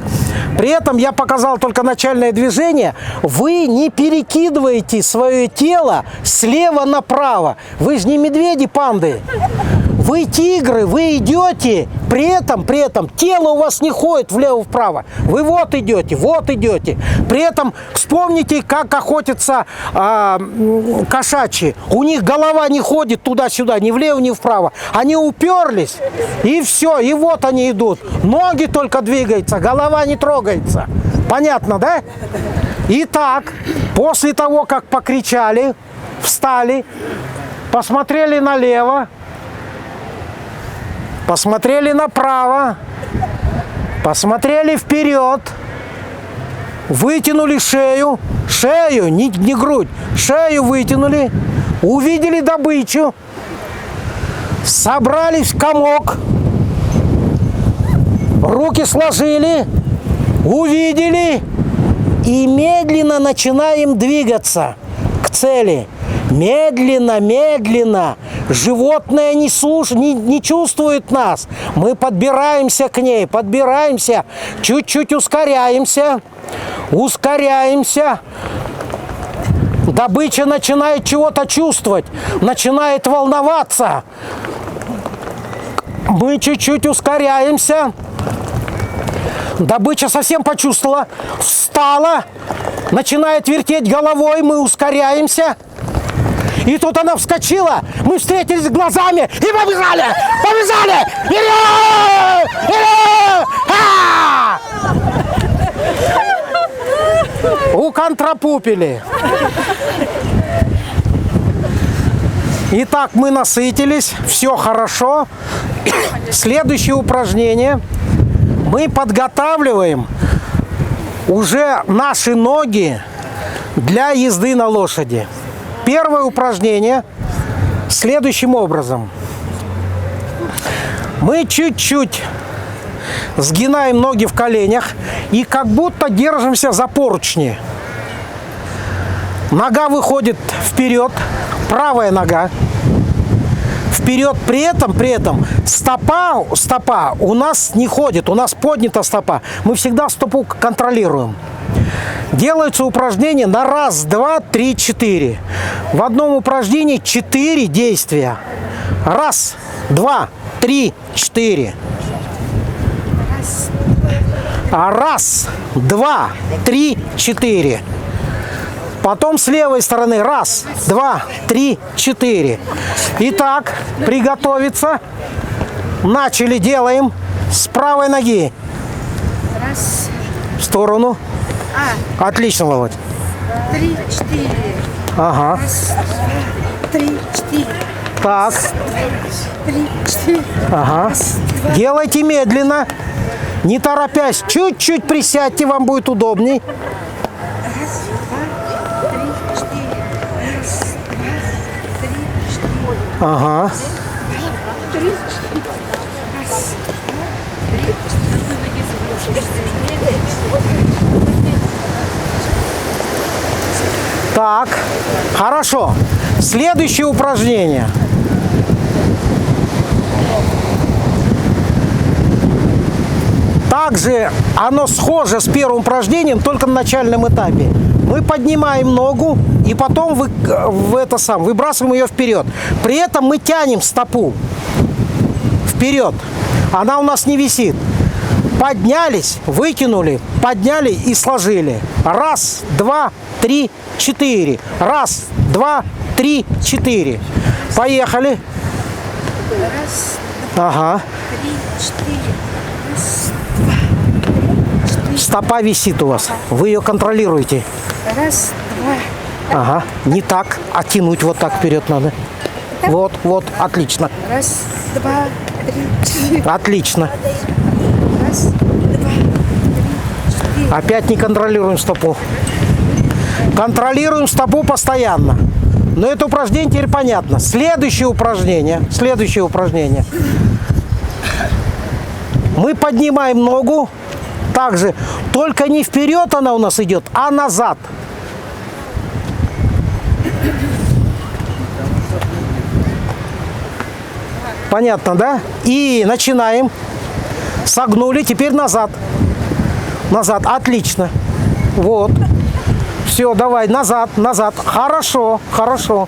При этом я показал только начальное движение. Вы не перекидываете свое тело слева направо. Вы же не медведи, панды. Вы тигры, вы идете, при этом тело у вас не ходит влево-вправо. Вы вот идете. При этом вспомните, как охотятся кошачьи. У них голова не ходит туда-сюда, ни влево, ни вправо. Они уперлись, и все, и вот они идут. Ноги только двигаются, голова не трогается. Понятно, да? Итак, после того, как покричали, встали, посмотрели налево, посмотрели направо, посмотрели вперед, вытянули шею, не грудь, шею вытянули, увидели добычу, собрались в комок, руки сложили, увидели и медленно начинаем двигаться к цели. Медленно, Животное не чувствует нас. Мы подбираемся к ней, подбираемся, чуть-чуть ускоряемся, ускоряемся. Добыча начинает чего-то чувствовать, начинает волноваться. Мы чуть-чуть ускоряемся. Добыча совсем почувствовала, встала, начинает вертеть головой, мы ускоряемся. И тут она вскочила, мы встретились глазами и побежали! Побежали! Вперед! Вперед! А! Уконтрапупили. Итак, мы насытились, все хорошо. Следующее упражнение. Мы подготавливаем уже наши ноги для езды на лошади. Первое упражнение следующим образом. Мы чуть-чуть сгинаем ноги в коленях и как будто держимся за поручни. Нога выходит вперед, правая нога вперед, при этом стопа у нас не ходит, у нас поднята стопа. Мы всегда стопу контролируем. Делается упражнение на раз, два, три, четыре. В одном упражнении 4 действия. Раз, два, три, четыре. Раз, два, три, четыре. Потом с левой стороны. Раз, два, три, четыре. Итак, приготовиться. Начали, делаем. С правой ноги. Раз, В сторону. Отлично, Володь. 3, 4. Ага. Раз, два, 3, 4. Так. 3, 4. Ага. Делайте медленно. Не торопясь. Чуть-чуть присядьте, вам будет удобней. Раз, два, 3, 4. Раз, два, 3, 4. Ага. 3, 4. Раз, Так, хорошо. Следующее упражнение. Также оно схоже с первым упражнением, только на начальном этапе. Мы поднимаем ногу и потом выбрасываем ее вперед. При этом мы тянем стопу вперед. Она у нас не висит. Поднялись, выкинули, подняли и сложили. Раз, два, три, четыре. Раз, два, три, четыре. Поехали. раз, Ага. 3, 4. Раз, Стопа висит у вас. Вы ее контролируете. раз, два. Ага. Не так, а тянуть вот так вперед надо. Вот, вот, отлично. Раз, два, 3, 4. Отлично. Раз, два, 3, 4. Опять не контролируем стопу. Контролируем стопу постоянно. Но это упражнение теперь понятно. Следующее упражнение. Следующее упражнение. Мы поднимаем ногу. Также, только не вперед она у нас идет, а назад. Понятно, да? И начинаем. Согнули, теперь назад. Назад, отлично. Вот. Все, давай, назад, назад. Хорошо, хорошо.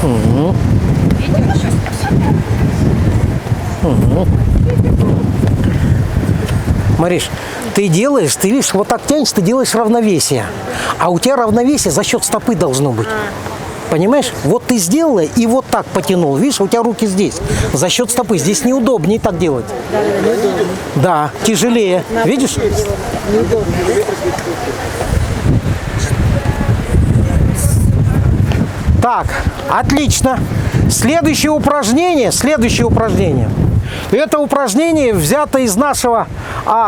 Угу. Угу. Мариш, ты делаешь, ты видишь, вот так тянешь, ты делаешь равновесие. А у тебя равновесие за счет стопы должно быть. Понимаешь? Вот ты сделала и вот так потянул. Видишь, у тебя руки здесь. За счет стопы. Здесь неудобнее так делать. Да, тяжелее. Видишь? Так, отлично. Следующее упражнение. Это упражнение взято из нашего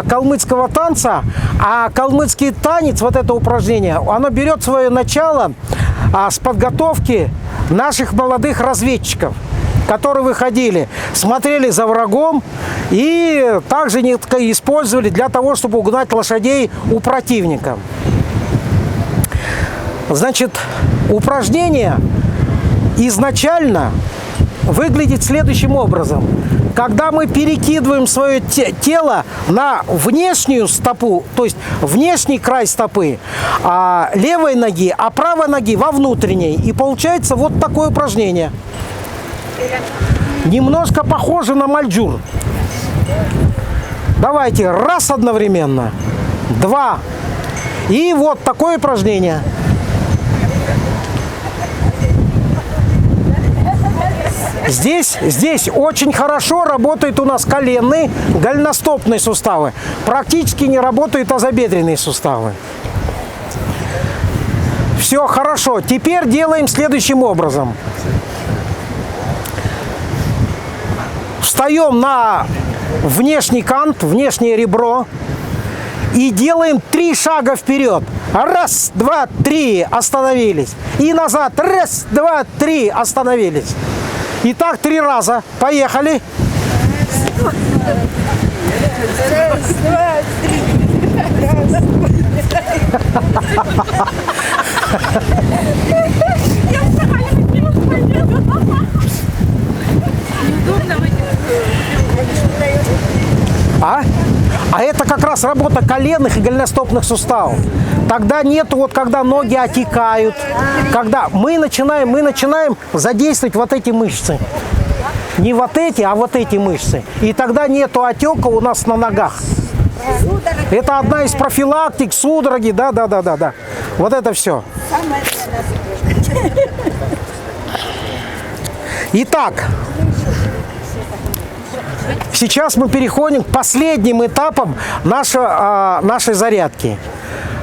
калмыцкого танца. А калмыцкий танец, вот это упражнение, оно берет свое начало с подготовки наших молодых разведчиков. которые выходили, смотрели за врагом и также использовали для того, чтобы угнать лошадей у противника. Значит, упражнение изначально выглядит следующим образом. Когда мы перекидываем свое тело на внешнюю стопу, то есть внешний край стопы левой ноги, а правой ноги во внутренней. И получается вот такое упражнение. Немножко похоже на мальджур. Давайте, раз одновременно, два. И вот такое упражнение. Здесь очень хорошо работают у нас коленные, голеностопные суставы. Практически не работают тазобедренные суставы. Все хорошо. Теперь делаем следующим образом. Встаем на внешний кант, внешнее ребро и делаем 3 шага вперед. Раз, два, три, остановились. И назад. Раз, два, три, остановились. Итак, 3 раза. Поехали. Раз, два, три. Раз. А это как раз работа коленных и голеностопных суставов. Тогда нету, вот когда ноги отекают, когда мы начинаем задействовать вот эти мышцы. Не вот эти, а вот эти мышцы. И тогда нету отека у нас на ногах. Это одна из профилактик, судороги, да. Вот это все. Итак, сейчас мы переходим к последним этапам нашей зарядки.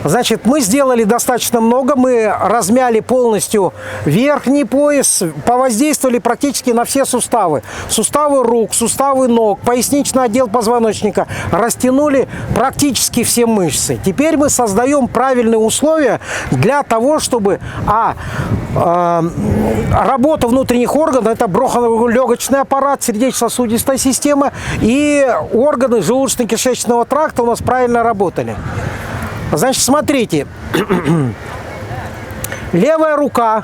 Значит, мы сделали достаточно много, мы размяли полностью верхний пояс, повоздействовали практически на все суставы. Суставы рук, суставы ног, поясничный отдел позвоночника, растянули практически все мышцы. Теперь мы создаем правильные условия для того, чтобы работа внутренних органов, это бронхолегочный аппарат, сердечно-сосудистая система и органы желудочно-кишечного тракта у нас правильно работали. Значит, смотрите, левая рука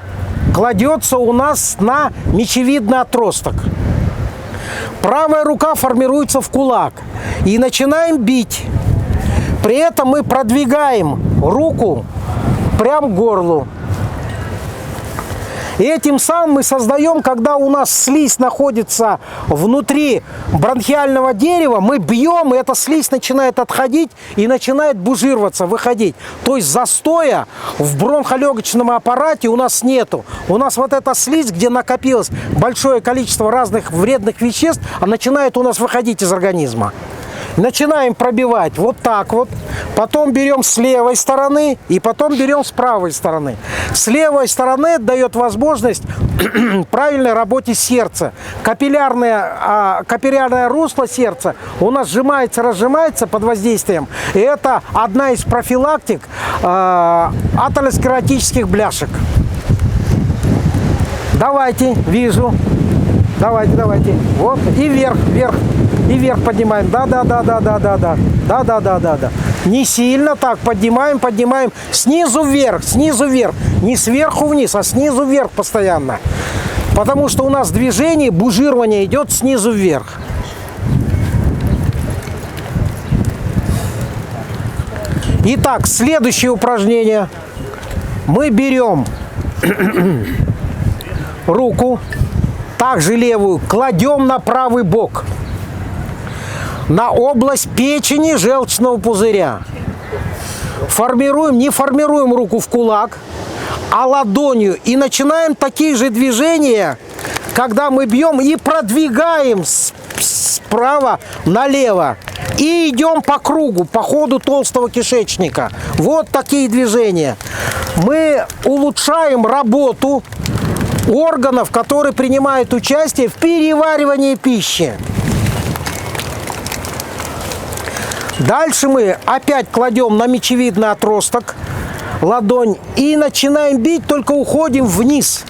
кладется у нас на мечевидный отросток. Правая рука формируется в кулак. И начинаем бить. При этом мы продвигаем руку прямо к горлу. И этим самым мы создаем, когда у нас слизь находится внутри бронхиального дерева, мы бьем, и эта слизь начинает отходить и начинает бужироваться, выходить. То есть застоя в бронхолегочном аппарате у нас нету. У нас вот эта слизь, где накопилось большое количество разных вредных веществ, она начинает у нас выходить из организма. Начинаем пробивать вот так вот, потом берем с левой стороны и потом берем с правой стороны. С левой стороны это дает возможность правильной работе сердца. Капиллярное русло сердца у нас сжимается, разжимается под воздействием. И это одна из профилактик атеросклеротических бляшек. Давайте, вижу. Давайте. Вот. И вверх. И вверх поднимаем. Да. Не сильно так. Поднимаем. Снизу вверх. Не сверху вниз, а снизу вверх постоянно. Потому что у нас движение, бужирование идет снизу вверх. Итак, следующее упражнение. Мы берем руку, также левую, кладем на правый бок, на область печени желчного пузыря. Не формируем руку в кулак, а ладонью. И начинаем такие же движения, когда мы бьем и продвигаем справа налево. И идем по кругу, по ходу толстого кишечника. Вот такие движения. Мы улучшаем работу органов, которые принимают участие в переваривании пищи. Дальше мы опять кладем на мечевидный отросток ладонь и начинаем бить, только уходим вниз.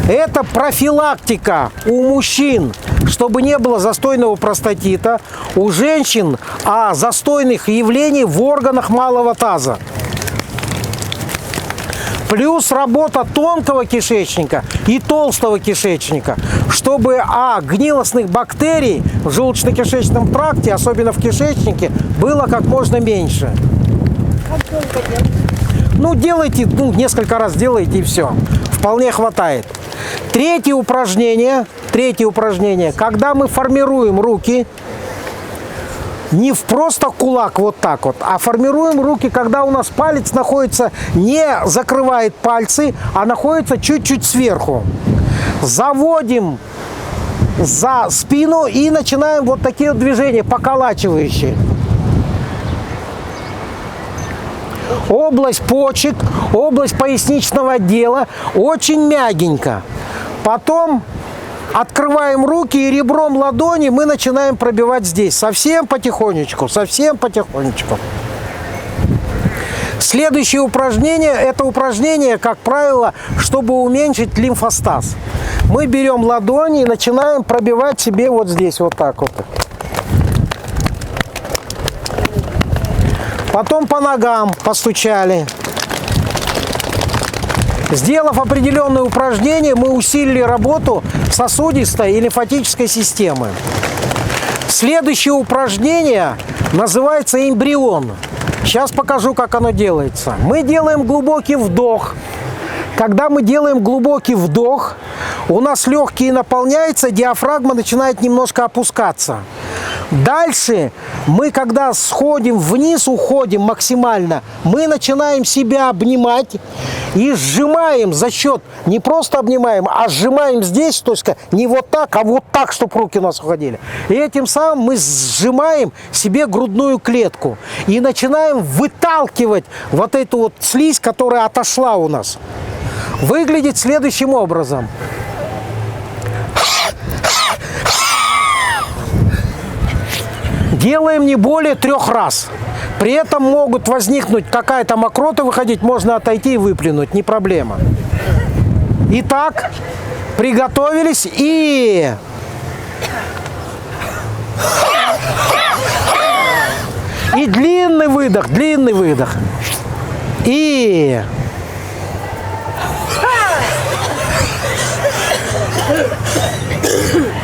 Это профилактика у мужчин, чтобы не было застойного простатита, у женщин застойных явлений в органах малого таза. Плюс работа тонкого кишечника и толстого кишечника, чтобы гнилостных бактерий в желудочно-кишечном тракте, особенно в кишечнике, было как можно меньше. Ну, делайте, несколько раз делайте и все. Вполне хватает. Третье упражнение, когда мы формируем руки, не в просто кулак вот так вот, а формируем руки, когда у нас палец находится, не закрывает пальцы, а находится чуть-чуть сверху. Заводим за спину и начинаем вот такие вот движения, поколачивающие. Область почек, область поясничного отдела, очень мягенько. Потом открываем руки и ребром ладони мы начинаем пробивать здесь. Совсем потихонечку, совсем потихонечку. Следующее упражнение, это упражнение, как правило, чтобы уменьшить лимфостаз. Мы берем ладони и начинаем пробивать себе вот здесь, вот так вот. Потом по ногам постучали. Сделав определенные упражнения, мы усилили работу сосудистой и лимфатической системы. Следующее упражнение называется эмбрион. Сейчас покажу, как оно делается. Мы делаем глубокий вдох. Когда мы делаем глубокий вдох, у нас легкие наполняются, диафрагма начинает немножко опускаться. Дальше мы, когда сходим вниз, уходим максимально, мы начинаем себя обнимать и сжимаем за счет, не просто обнимаем, а сжимаем здесь, то есть не вот так, а вот так, чтобы руки у нас уходили. И этим самым мы сжимаем себе грудную клетку и начинаем выталкивать вот эту вот слизь, которая отошла у нас. Выглядит следующим образом. Делаем не более 3 раз. При этом могут возникнуть какая-то мокрота, выходить, можно отойти и выплюнуть, не проблема. Итак, приготовились и... И длинный выдох, длинный выдох. И...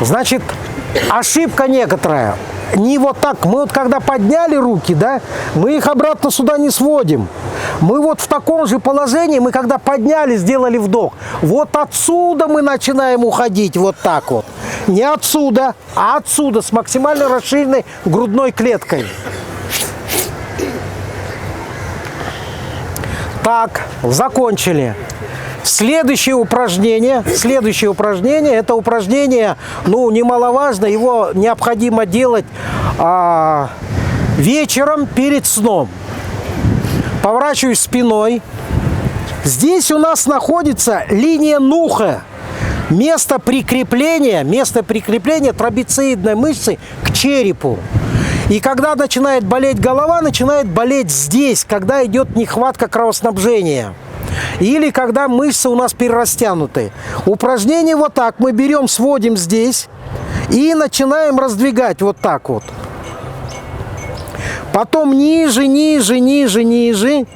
Значит, ошибка некоторая. Не вот так. Мы вот когда подняли руки, да, мы их обратно сюда не сводим. Мы вот в таком же положении, мы когда подняли, сделали вдох. Вот отсюда мы начинаем уходить, вот так вот. Не отсюда, а отсюда, с максимально расширенной грудной клеткой. Так, закончили. Следующее упражнение, это упражнение, немаловажно, его необходимо делать вечером перед сном. Поворачиваюсь спиной. Здесь у нас находится линия нуха, место прикрепления трапециидной мышцы к черепу. И когда начинает болеть голова, начинает болеть здесь, когда идет нехватка кровоснабжения. Или когда мышцы у нас перерастянуты. Упражнение вот так. Мы берем, сводим здесь и начинаем раздвигать вот так вот. Потом ниже, ниже, ниже, ниже.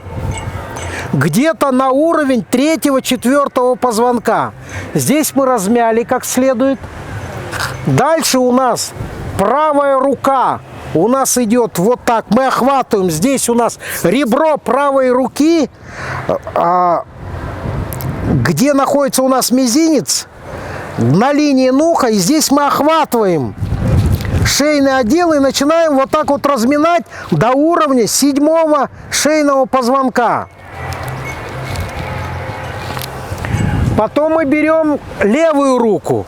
Где-то на уровень 3-4 позвонка. Здесь мы размяли как следует. Дальше у нас правая рука. У нас идет вот так, мы охватываем, здесь у нас ребро правой руки, где находится у нас мизинец, на линии нуха, и здесь мы охватываем шейный отдел и начинаем вот так вот разминать до уровня 7-го шейного позвонка. Потом мы берем левую руку.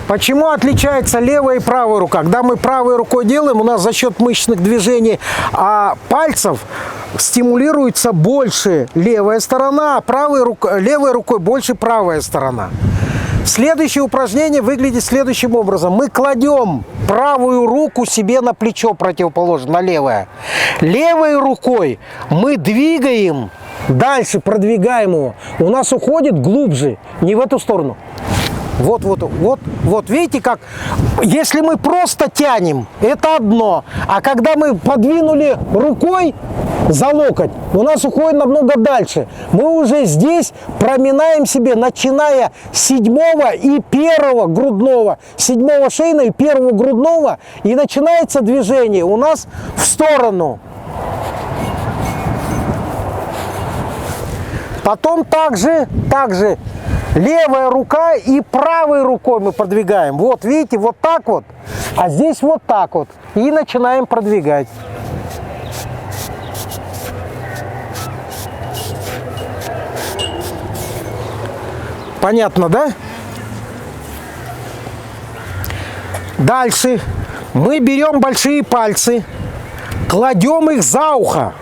Почему отличается левая и правая рука? Когда мы правой рукой делаем, у нас за счет мышечных движений пальцев стимулируется больше левая сторона, а левой рукой больше правая сторона. Следующее упражнение выглядит следующим образом. Мы кладем правую руку себе на плечо противоположно, на левое. Левой рукой мы двигаем, дальше продвигаем его. У нас уходит глубже, не в эту сторону. Вот, видите, как, если мы просто тянем, это одно, а когда мы подвинули рукой за локоть, у нас уходит намного дальше. Мы уже здесь проминаем себе, начиная с 7-го и 1-го грудного, 7-го шейного и 1-го грудного, и начинается движение у нас в сторону. Потом также левая рука и правой рукой мы продвигаем. Вот, видите, вот так вот, а здесь вот так вот. И начинаем продвигать. Понятно, да? Дальше мы берем большие пальцы, кладем их за ухо.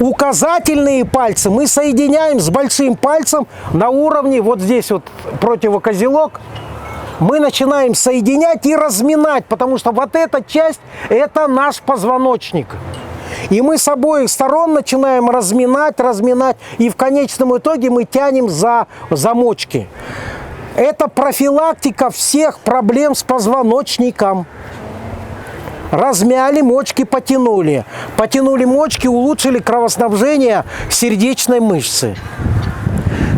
Указательные пальцы мы соединяем с большим пальцем на уровне, вот здесь вот противокозелок. Мы начинаем соединять и разминать, потому что вот эта часть – это наш позвоночник. И мы с обоих сторон начинаем разминать, и в конечном итоге мы тянем за замочки. Это профилактика всех проблем с позвоночником. Размяли, мочки потянули. Потянули мочки, улучшили кровоснабжение сердечной мышцы.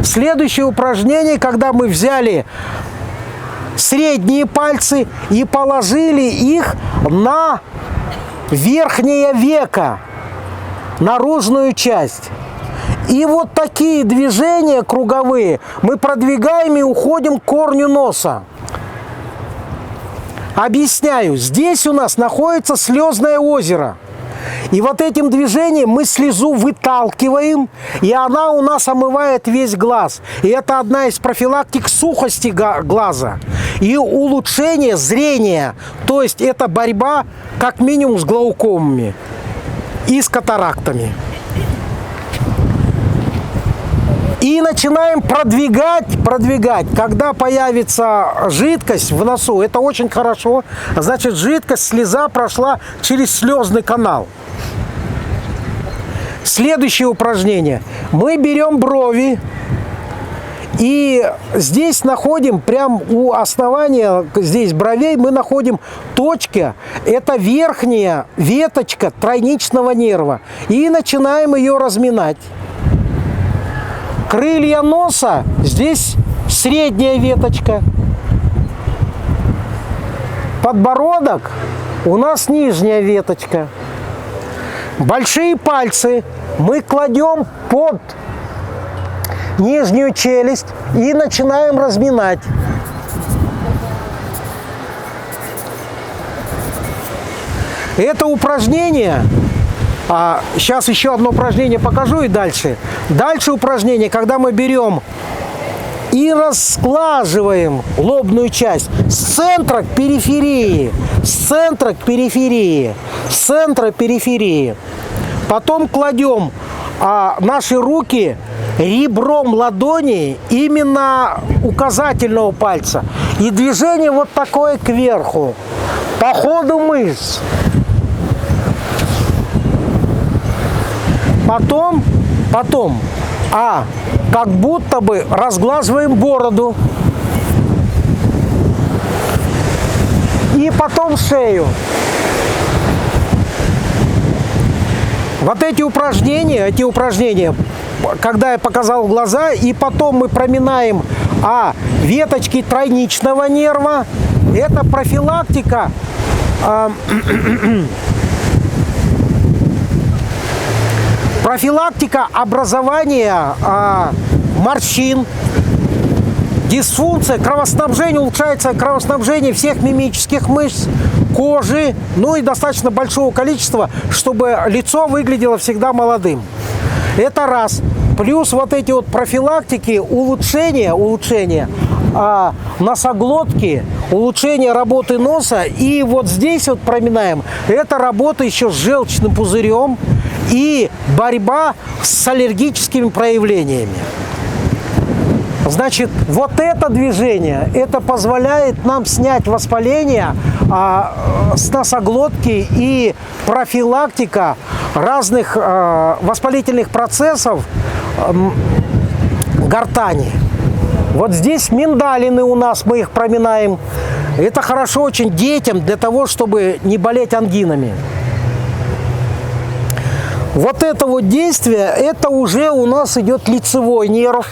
Следующее упражнение, когда мы взяли средние пальцы и положили их на верхнее веко, наружную часть. И вот такие движения круговые мы продвигаем и уходим к корню носа. Объясняю, здесь у нас находится слезное озеро. И вот этим движением мы слезу выталкиваем, и она у нас омывает весь глаз. И это одна из профилактик сухости глаза и улучшения зрения. То есть это борьба как минимум с глаукомами и с катарактами. И начинаем продвигать. Когда появится жидкость в носу, это очень хорошо. Значит, жидкость, слеза прошла через слезный канал. Следующее упражнение. Мы берем брови. И здесь находим, прям у основания здесь бровей, мы находим точки. Это верхняя веточка тройничного нерва. И начинаем ее разминать. Крылья носа, здесь средняя веточка. Подбородок, у нас нижняя веточка. Большие пальцы мы кладем под нижнюю челюсть и начинаем разминать. Это упражнение... сейчас еще одно упражнение покажу и дальше. Дальше упражнение, когда мы берем и расглаживаем лобную часть с центра к периферии, с центра к периферии, с центра к периферии. Потом кладем наши руки ребром ладони именно указательного пальца. И движение вот такое кверху, по ходу мышц. Потом, как будто бы разглаживаем бороду. И потом шею. Вот эти упражнения, когда я показал глаза, и потом мы проминаем веточки тройничного нерва. Это профилактика образования морщин, дисфункция, кровоснабжение, улучшается кровоснабжение всех мимических мышц, кожи, ну и достаточно большого количества, чтобы лицо выглядело всегда молодым. Это раз. Плюс вот эти вот профилактики, улучшение носоглотки, улучшение работы носа. И вот здесь вот проминаем. Это работа еще с желчным пузырем и борьба с аллергическими проявлениями. Значит, вот это движение, это позволяет нам снять воспаление с носоглотки и профилактика разных воспалительных процессов гортани. Вот здесь миндалины у нас, мы их проминаем. Это хорошо очень детям для того, чтобы не болеть ангинами. Вот это вот действие, это уже у нас идет лицевой нерв.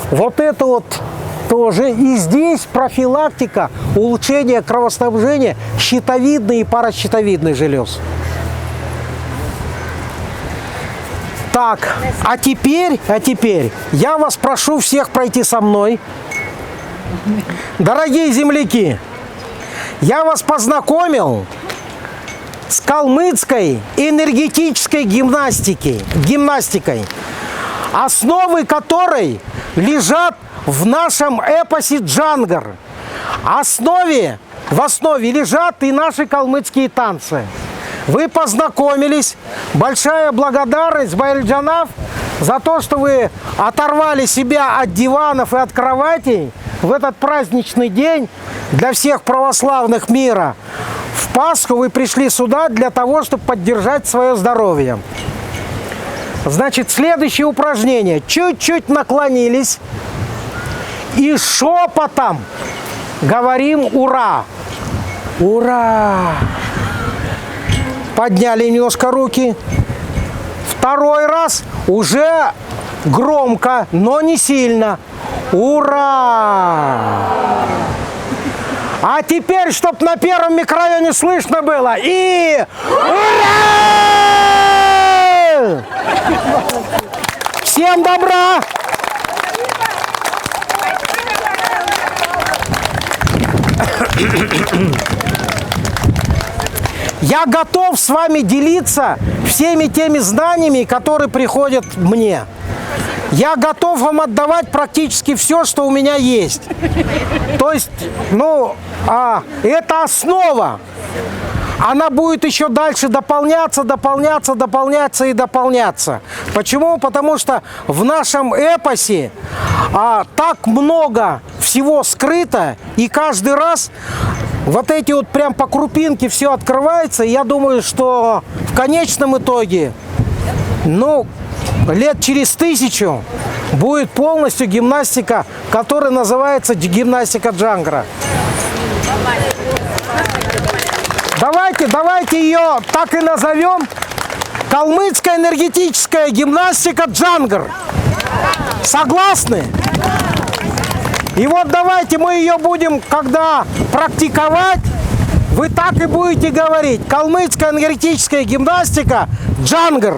Вот это вот тоже. И здесь профилактика, улучшение кровоснабжения щитовидной и паращитовидных желез. Так, а теперь я вас прошу всех пройти со мной. Дорогие земляки, я вас познакомил с калмыцкой энергетической гимнастикой, основы которой лежат в нашем эпосе Джангар. В основе лежат и наши калмыцкие танцы. Вы познакомились. Большая благодарность, Байырджанов, за то, что вы оторвали себя от диванов и от кроватей в этот праздничный день для всех православных мира. В Пасху вы пришли сюда для того, чтобы поддержать свое здоровье. Значит, следующее упражнение. Чуть-чуть наклонились и шепотом говорим «Ура!». Ура! Подняли немножко руки. Второй раз уже громко, но не сильно. Ура! А теперь, чтобы на первом микрорайоне слышно было. И ура! Всем добра! Я готов с вами делиться всеми теми знаниями, которые приходят мне. Я готов вам отдавать практически все, что у меня есть. То есть, это основа. Она будет еще дальше дополняться и дополняться. Почему? Потому что в нашем эпосе так много всего скрыто, и каждый раз вот эти вот прям по крупинке все открывается. И я думаю, что в конечном итоге, лет через 1000 будет полностью гимнастика, которая называется гимнастика Джангара. Давайте ее так и назовем. Калмыцкая энергетическая гимнастика Джангар. Согласны? И вот давайте мы ее будем, когда практиковать, вы так и будете говорить. Калмыцкая энергетическая гимнастика Джангар.